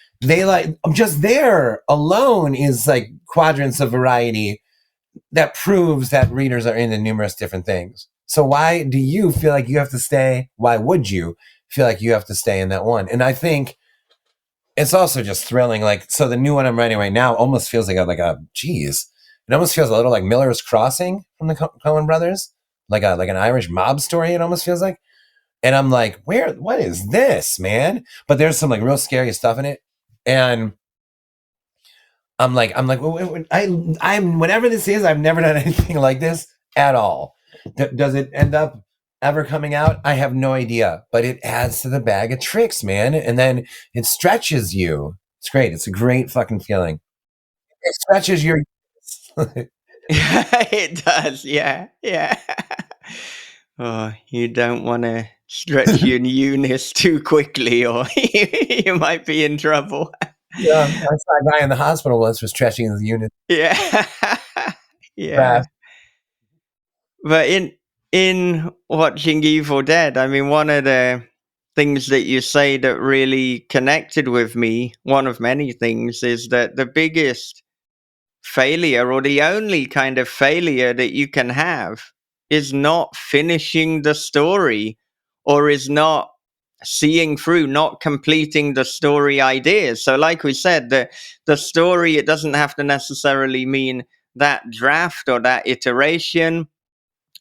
S5: just there alone is like quadrants of variety that proves that readers are into numerous different things. So why do you feel like you have to stay? Why would you feel like you have to stay in that one? And I think it's also just thrilling. Like, so the new one I'm writing right now almost feels like it almost feels a little like Miller's Crossing from the Coen brothers, like an Irish mob story. It almost feels like, and I'm like, what is this, man? But there's some like real scary stuff in it. And I'm like, I'm whatever this is, I've never done anything like this at all. Does it end up ever coming out? I have no idea, but it adds to the bag of tricks, man. And then it stretches you. It's great. It's a great fucking feeling. It stretches your.
S2: It does. Yeah. Oh, you don't want to stretching Eunice too quickly, or you might be in trouble.
S5: Yeah, I saw a guy in the hospital once for stretching his unit.
S2: Yeah. Yeah.
S5: Fast.
S2: But in watching Evil Dead, I mean, one of the things that you say that really connected with me, one of many things, is that the biggest failure, or the only kind of failure that you can have, is not finishing the story, or is not seeing through, not completing the story ideas. So like we said, the story, it doesn't have to necessarily mean that draft or that iteration.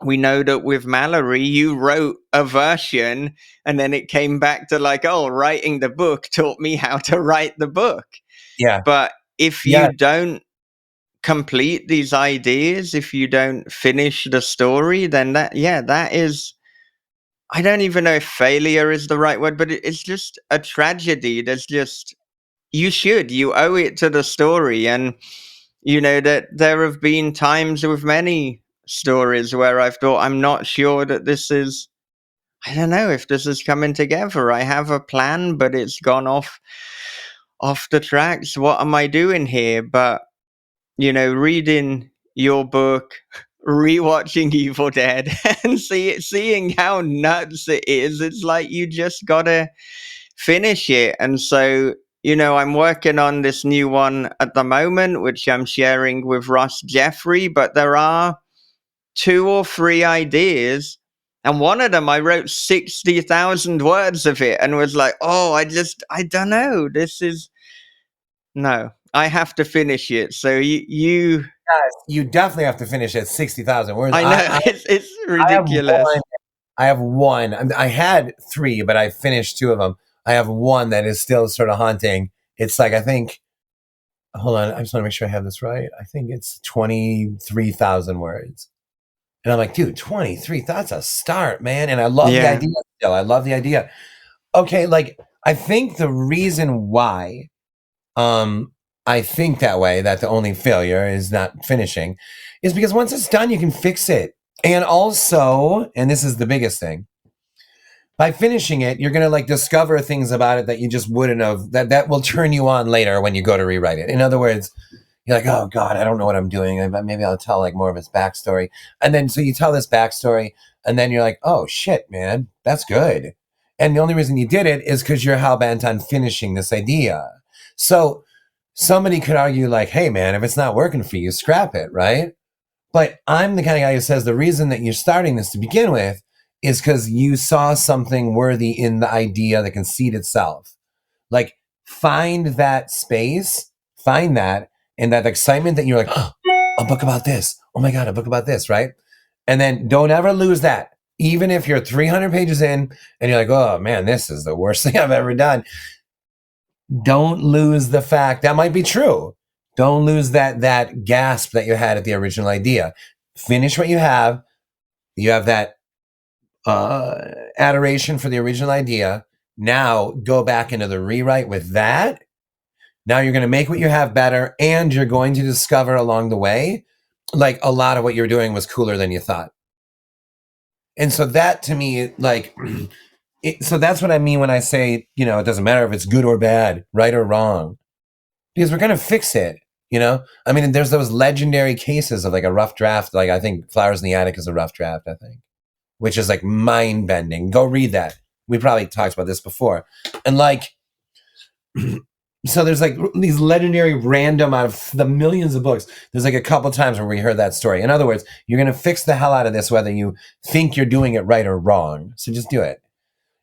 S2: We know that with Mallory, you wrote a version and then it came back to like, oh, writing the book taught me how to write the book.
S5: Yeah.
S2: But if
S5: Yeah.
S2: you don't complete these ideas, if you don't finish the story, then that is, I don't even know if failure is the right word, but it's just a tragedy. There's just, you owe it to the story. And that there have been times with many stories where I've thought, I'm not sure that I don't know if this is coming together. I have a plan, but it's gone off the tracks. What am I doing here? But reading your book, rewatching Evil Dead, and seeing how nuts it is, it's like you just gotta finish it. And so, I'm working on this new one at the moment, which I'm sharing with Ross Jeffrey, but there are 2 or 3 ideas. And one of them, I wrote 60,000 words of it and was like, oh, I don't know. No, I have to finish it. So
S5: You definitely have to finish at 60,000 words.
S2: I know, it's ridiculous.
S5: I have one. I had 3, but I finished 2 of them. I have one that is still sort of haunting. It's like, I think, hold on, I just want to make sure I have this right. I think it's 23,000 words. And I'm like, dude, 23, that's a start, man. And I love the idea still. I love the idea. Okay, like, I think the reason why I think that way, that the only failure is not finishing, is because once it's done, you can fix it. And also, and this is the biggest thing, by finishing it, you're going to like discover things about it that you just wouldn't have, that will turn you on later when you go to rewrite it. In other words, you're like, oh God, I don't know what I'm doing. Maybe I'll tell like more of his backstory. And then, so you tell this backstory and then you're like, oh shit, man, that's good. And the only reason you did it is because you're hell-bent on finishing this idea. So somebody could argue like, hey man, if it's not working for you, scrap it, right? But I'm the kind of guy who says the reason that you're starting this to begin with is because you saw something worthy in the idea, the conceit itself. Like, find that space, find that, and that excitement that you're like, oh, a book about this. Oh my God, a book about this, right? And then don't ever lose that. Even if you're 300 pages in and you're like, oh man, this is the worst thing I've ever done. Don't lose the fact that might be true. Don't lose that gasp that you had at the original idea. Finish what you have. You have that adoration for the original idea. Now go back into the rewrite with that. Now you're going to make what you have better, and you're going to discover along the way, like, a lot of what you're doing was cooler than you thought. And so that to me, like, so that's what I mean when I say, it doesn't matter if it's good or bad, right or wrong, because we're going to fix it. I mean, there's those legendary cases of like a rough draft. Like, I think Flowers in the Attic is a rough draft, I think, which is like mind bending. Go read that. We probably talked about this before. And like, so there's like these legendary random out of the millions of books. There's like a couple times where we heard that story. In other words, you're going to fix the hell out of this, whether you think you're doing it right or wrong. So just do it.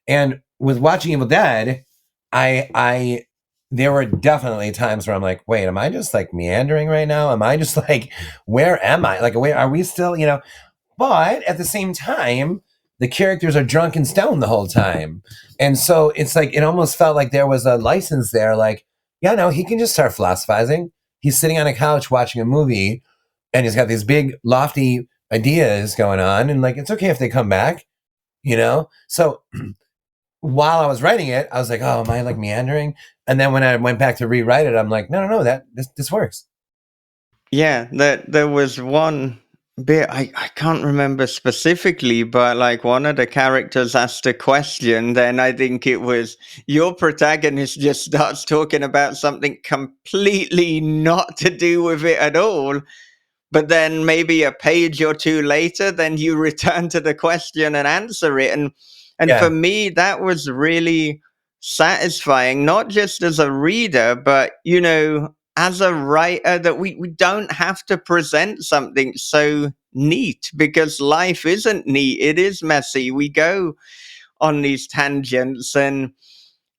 S5: And with watching Evil Dead, there were definitely times where I'm like, wait, am I just like meandering right now? Am I just like, where am I? Like, where are we still, But at the same time, the characters are drunk and stoned the whole time. And so it's like, it almost felt like there was a license there. Like, yeah, no, he can just start philosophizing. He's sitting on a couch watching a movie and he's got these big lofty ideas going on. And like, it's okay if they come back, So while I was writing it, I was like, oh, am I like meandering? And then when I went back to rewrite it, I'm like, no, this works.
S2: Yeah, there was one bit, I can't remember specifically, but like one of the characters asked a question, then I think it was your protagonist just starts talking about something completely not to do with it at all. But then maybe a page or two later, then you return to the question and answer it. And for
S5: Yeah.
S2: me, that was really satisfying, not just as a reader, but as a writer, that we don't have to present something so neat, because life isn't neat. It is messy. We go on these tangents. And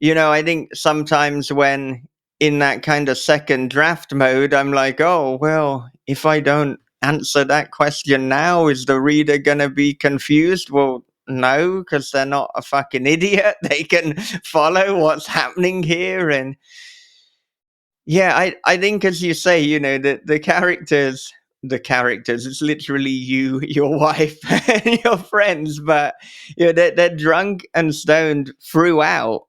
S2: I think sometimes when in that kind of second draft mode, I'm like, oh, well, if I don't answer that question now, is the reader going to be confused? Well, no, because they're not a fucking idiot. They can follow what's happening here. And yeah, I think, as you say, the characters, it's literally you, your wife, and your friends, but they're drunk and stoned throughout.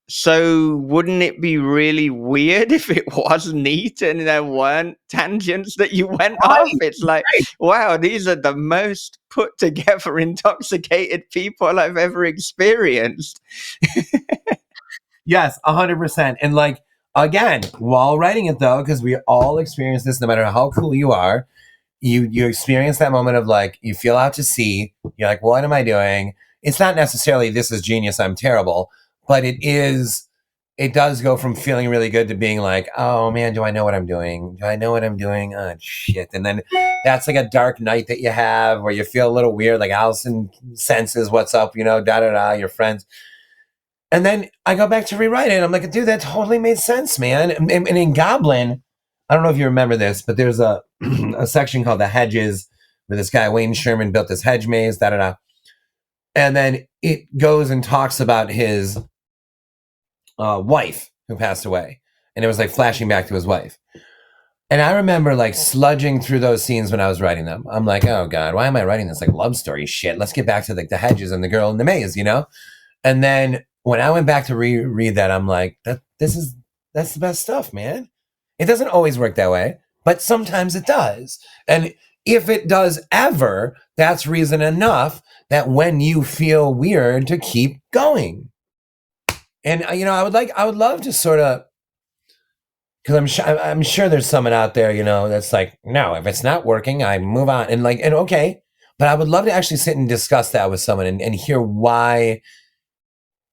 S2: So wouldn't it be really weird if it was neat and there weren't tangents that you went off?
S5: Right.
S2: It's like,
S5: Right.
S2: wow, these are the most put together intoxicated people I've ever experienced.
S5: Yes, 100%. And like, again, while writing it though, because we all experience this, no matter how cool you are, you experience that moment of like, you feel out to sea. You're like, what am I doing? It's not necessarily this is genius, I'm terrible, but it does go from feeling really good to being like, oh man, do I know what I'm doing? Do I know what I'm doing? Oh shit. And then that's like a dark night that you have where you feel a little weird, like Allison senses what's up, da da da, your friends. And then I go back to rewrite it. I'm like, dude, that totally made sense, man. And in Goblin, I don't know if you remember this, but there's a a section called The Hedges where this guy, Wayne Sherman, built this hedge maze, da da da. And then it goes and talks about his wife who passed away. And it was like flashing back to his wife. And I remember like sludging through those scenes when I was writing them. I'm like, oh God, why am I writing this like love story shit? Let's get back to like the hedges and the girl in the maze, And then when I went back to reread that, I'm like, that's the best stuff, man. It doesn't always work that way, but sometimes it does. And if it does ever, that's reason enough that when you feel weird to keep going. And I would love to sort of, because I'm sure there's someone out there, that's like, no, if it's not working, I move on. And okay, but I would love to actually sit and discuss that with someone and hear why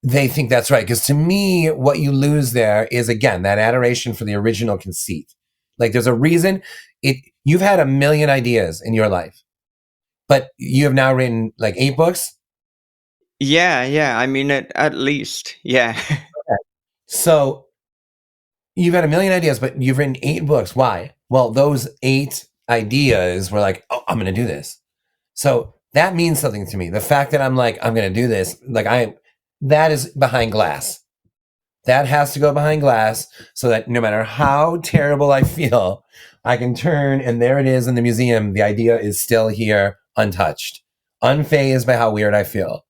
S5: they think that's right. Because to me, what you lose there is, again, that adoration for the original conceit. Like there's a reason you've had a million ideas in your life, but you have now written like 8 books.
S2: Yeah. I mean, at least, yeah.
S5: Okay. So you've had a million ideas, but you've written 8 books. Why? Well, those 8 ideas were like, oh, I'm going to do this. So that means something to me. The fact that I'm like, I'm going to do this, that is behind glass. That has to go behind glass so that no matter how terrible I feel, I can turn and there it is in the museum. The idea is still here, untouched, unfazed by how weird I feel.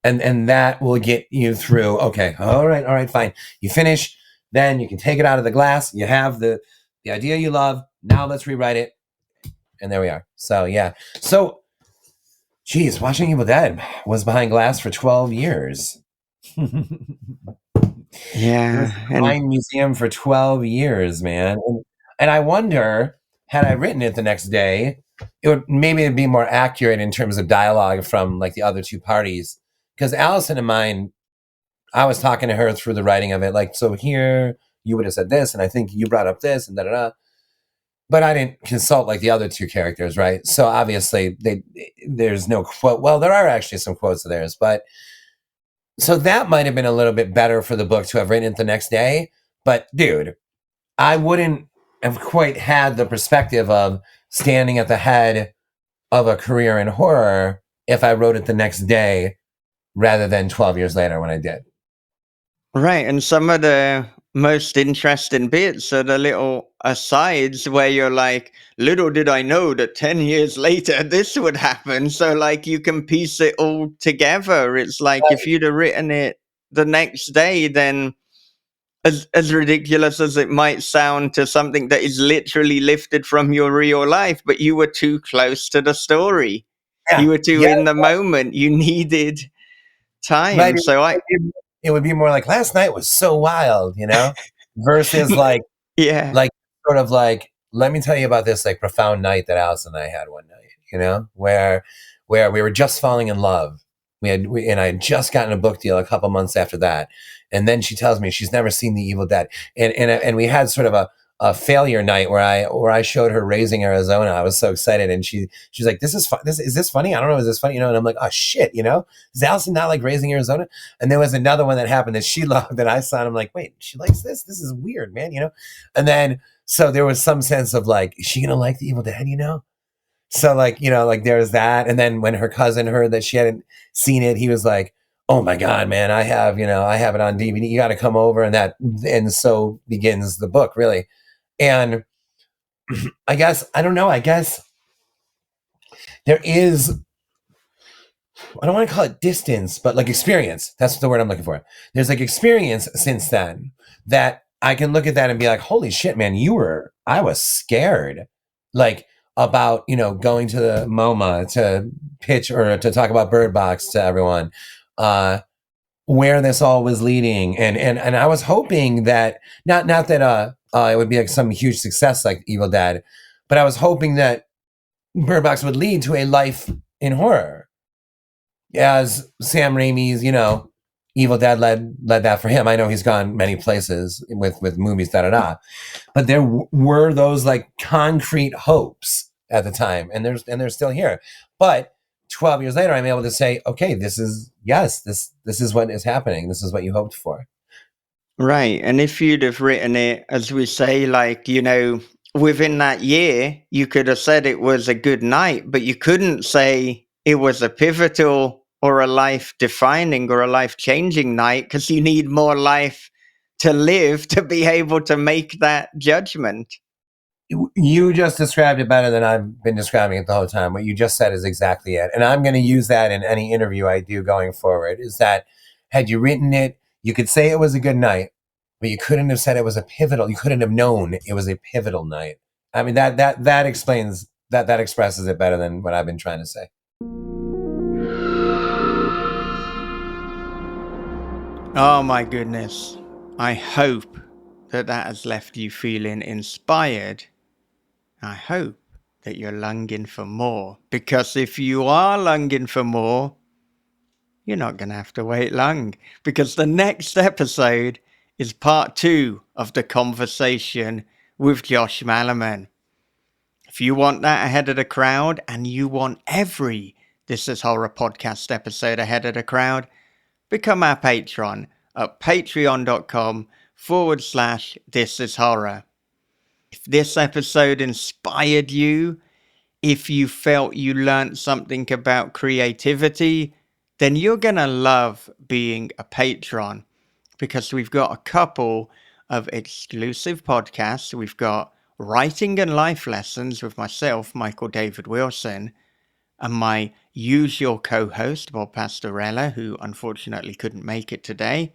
S5: And that will get you through. Okay. All right, fine. You finish, then you can take it out of the glass. You have the idea you love. Now let's rewrite it. And there we are. So yeah. So geez, watching Evil Dead was behind glass for 12 years.
S2: Yeah.
S5: Fine museum for 12 years, man. And I wonder, had I written it the next day, it'd be more accurate in terms of dialogue from like the other 2 parties. Because Allison and mine, I was talking to her through the writing of it. Like, so here you would have said this, and I think you brought up this, and da da da. But I didn't consult like the other 2 characters, right? So obviously there's no quote. Well, there are actually some quotes of theirs, but so that might have been a little bit better for the book to have written it the next day. But dude, I wouldn't have quite had the perspective of standing at the head of a career in horror if I wrote it the next day rather than 12 years later when I did.
S2: Right, and some of the most interesting bits are the little asides where you're like, little did I know that 10 years later this would happen. So, like, you can piece it all together. It's like if you'd have written it the next day, then as ridiculous as it might sound to something that is literally lifted from your real life, but you were too close to the story. You
S5: Yeah,
S2: were too
S5: yeah,
S2: in the moment. You needed
S5: right.
S2: time. So
S5: It would be more like last night was so wild, versus
S2: yeah.
S5: like sort of like, let me tell you about this like profound night that Alice and I had one night, where we were just falling in love. And I had just gotten a book deal a couple months after that. And then she tells me she's never seen The Evil Dead. And we had sort of a failure night where I showed her Raising Arizona. I was so excited. And she's like, this is fun. Is this funny? I don't know. Is this funny? And I'm like, oh shit, does Allison not like Raising Arizona? And there was another one that happened that she loved that I saw. And I'm like, wait, she likes this? This is weird, man, And then, so there was some sense of like, is she going to like The Evil Dead, So like, there was that. And then when her cousin heard that she hadn't seen it, he was like, oh my God, man, I have it on DVD. You got to come over. And so begins the book, really. And I guess, I don't know, I guess there is, I don't want to call it distance, but like experience. That's the word I'm looking for. There's like experience since then that I can look at that and be like, holy shit, man, I was scared. Like about, going to the MoMA to pitch or to talk about Bird Box to everyone, where this all was leading. And I was hoping that not that it would be like some huge success like Evil Dead, but I was hoping that Bird Box would lead to a life in horror, as Sam Raimi's, Evil Dead led that for him. I know he's gone many places with movies, but there were those like concrete hopes at the time, and they're still here. But 12 years later, I'm able to say, okay, this is what is happening. This is what you hoped for.
S2: Right. And if you'd have written it, as we say, like, within that year, you could have said it was a good night, but you couldn't say it was a pivotal or a life defining or a life changing night because you need more life to live to be able to make that judgment.
S5: You just described it better than I've been describing it the whole time. What you just said is exactly it. And I'm going to use that in any interview I do going forward, is that had you written it, you could say it was a good night, but you couldn't have said it was a pivotal. You couldn't have known it was a pivotal night. I mean, that explains, that expresses it better than what I've been trying to say.
S2: Oh my goodness. I hope that has left you feeling inspired. I hope that you're longing for more, because if you are longing for more, you're not going to have to wait long, because the next episode is part 2 of the conversation with Josh Malerman. If you want that ahead of the crowd, and you want every This Is Horror podcast episode ahead of the crowd, become our patron at patreon.com/This Is Horror. If this episode inspired you, if you felt you learned something about creativity, then you're going to love being a patron, because we've got a couple of exclusive podcasts. We've got Writing and Life Lessons with myself, Michael David Wilson, and my usual co-host, Bob Pastorella, who unfortunately couldn't make it today.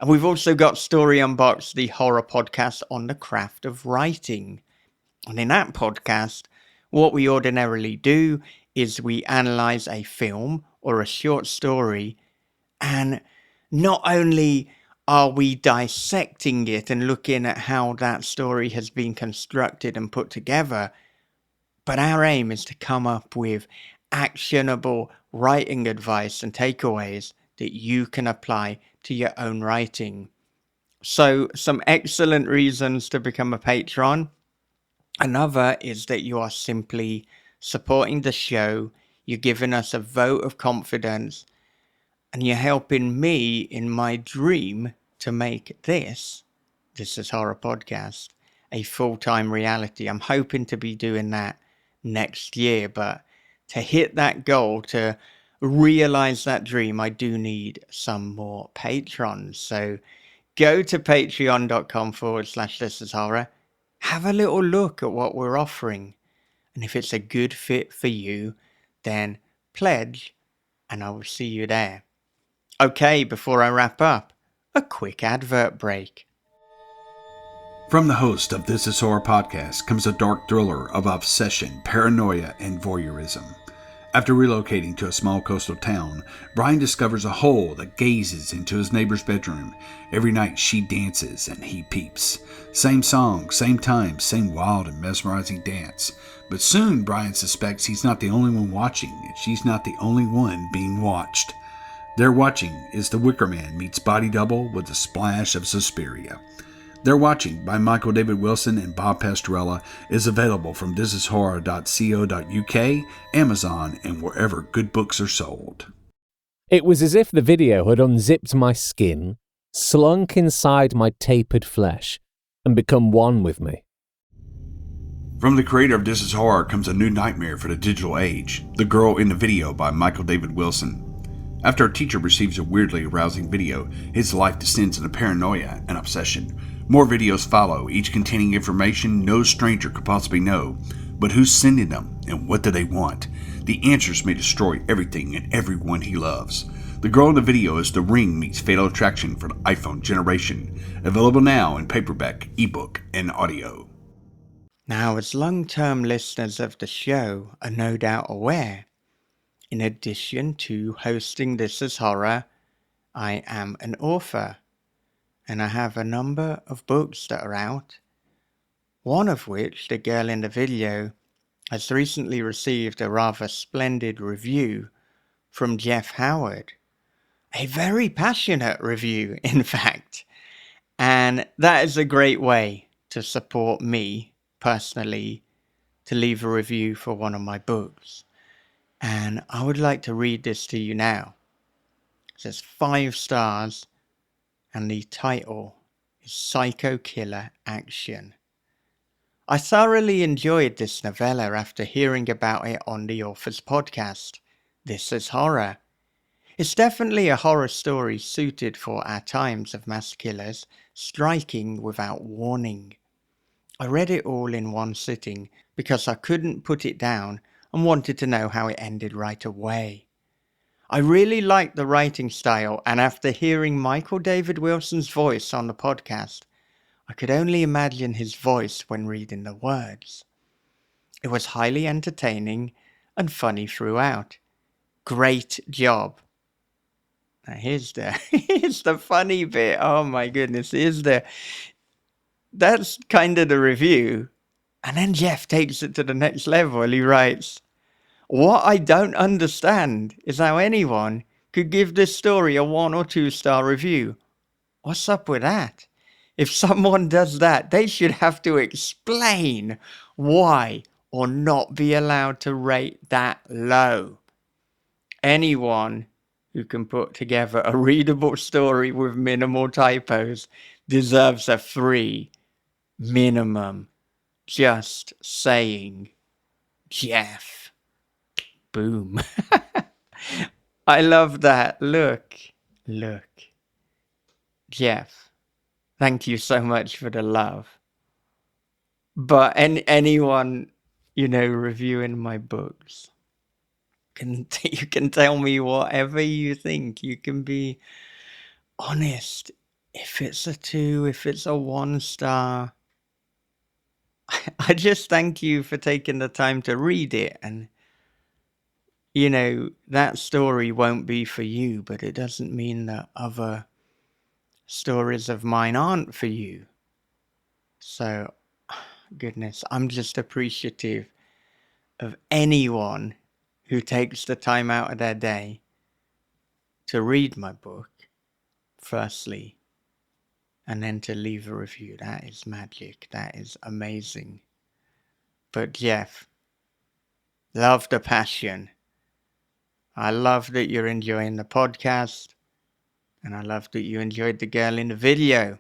S2: And we've also got Story Unboxed, the horror podcast on the craft of writing. And in that podcast, what we ordinarily do is we analyze a film or a short story, and not only are we dissecting it and looking at how that story has been constructed and put together, but our aim is to come up with actionable writing advice and takeaways that you can apply to your own writing. So, some excellent reasons to become a patron. Another is that you are simply supporting the show, you're giving us a vote of confidence, and you're helping me in my dream to make This Is Horror podcast a full-time reality. I'm hoping to be doing that next year, but to hit that goal, to realize that dream, I do need some more patrons. So go to patreon.com/This Is Horror. Have a little look at what we're offering. And if it's a good fit for you, then pledge, and I will see you there. Okay, before I wrap up, a quick advert break.
S4: From the host of This Is Horror podcast comes a dark thriller of obsession, paranoia, and voyeurism. After relocating to a small coastal town, Brian discovers a hole that gazes into his neighbor's bedroom. Every night she dances and he peeps. Same song, same time, same wild and mesmerizing dance. But soon Brian suspects he's not the only one watching, and she's not the only one being watched. They're watching is The Wicker Man meets Body Double with a splash of Suspiria. They're Watching by Michael David Wilson and Bob Pastorella is available from thisishorror.co.uk, Amazon, and wherever good books are sold.
S3: It was as if the video had unzipped my skin, slunk inside my tapered flesh, and become one with me.
S4: From the creator of This Is Horror comes a new nightmare for the digital age. The Girl in the Video by Michael David Wilson. After a teacher receives a weirdly arousing video, his life descends into paranoia and obsession. More videos follow, each containing information no stranger could possibly know. But who's sending them, and what do they want? The answers may destroy everything and everyone he loves. The Girl in the Video is The Ring meets Fatal Attraction for the iPhone generation. Available now in paperback, ebook, and audio.
S2: Now, as long-term listeners of the show are no doubt aware, in addition to hosting This Is Horror, I am an author, and I have a number of books that are out, one of which, The Girl in the Video, has recently received a rather splendid review from Jeff Howard. A very passionate review, in fact. And that is a great way to support me, personally, to leave a review for one of my books. And I would like to read this to you now. It says 5 stars, and the title is Psycho Killer Action. I thoroughly enjoyed this novella after hearing about it on the author's podcast, This Is Horror. It's definitely a horror story suited for our times of mass killers striking without warning. I read it all in one sitting because I couldn't put it down and wanted to know how it ended right away. I really liked the writing style, and after hearing Michael David Wilson's voice on the podcast, I could only imagine his voice when reading the words. It was highly entertaining and funny throughout. Great job. Now here's the funny bit. Oh my goodness, that's kind of the review. And then Jeff takes it to the next level. He writes, "What I don't understand is how anyone could give this story a 1 or 2 star review. What's up with that? If someone does that, they should have to explain why or not be allowed to rate that low. Anyone who can put together a readable story with minimal typos deserves a 3 minimum. Just saying. Jeff." Boom. I love that. Look. Jeff, thank you so much for the love. But anyone, reviewing my books, you can tell me whatever you think. You can be honest. If it's a 2, if it's a 1 star, I just thank you for taking the time to read it. And that story won't be for you, but it doesn't mean that other stories of mine aren't for you. So, goodness, I'm just appreciative of anyone who takes the time out of their day to read my book, firstly, and then to leave a review. That is magic. That is amazing. But Jeff, love the passion. I love that you're enjoying the podcast, and I love that you enjoyed The Girl in the Video.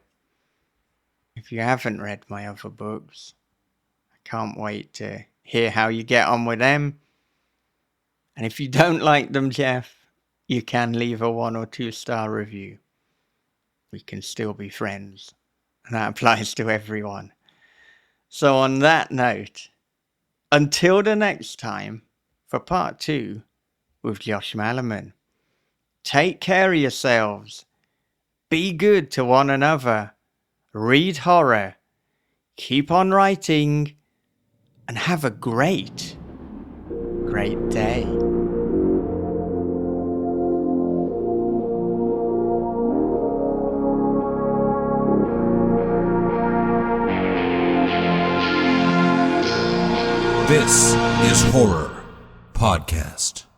S2: If you haven't read my other books, I can't wait to hear how you get on with them. And if you don't like them, Jeff, you can leave a 1 or 2 star review. We can still be friends, and that applies to everyone. So on that note, until the next time, for part 2 with Josh Malerman, take care of yourselves, be good to one another, read horror, keep on writing, and have a great day.
S1: This is Horror Podcast.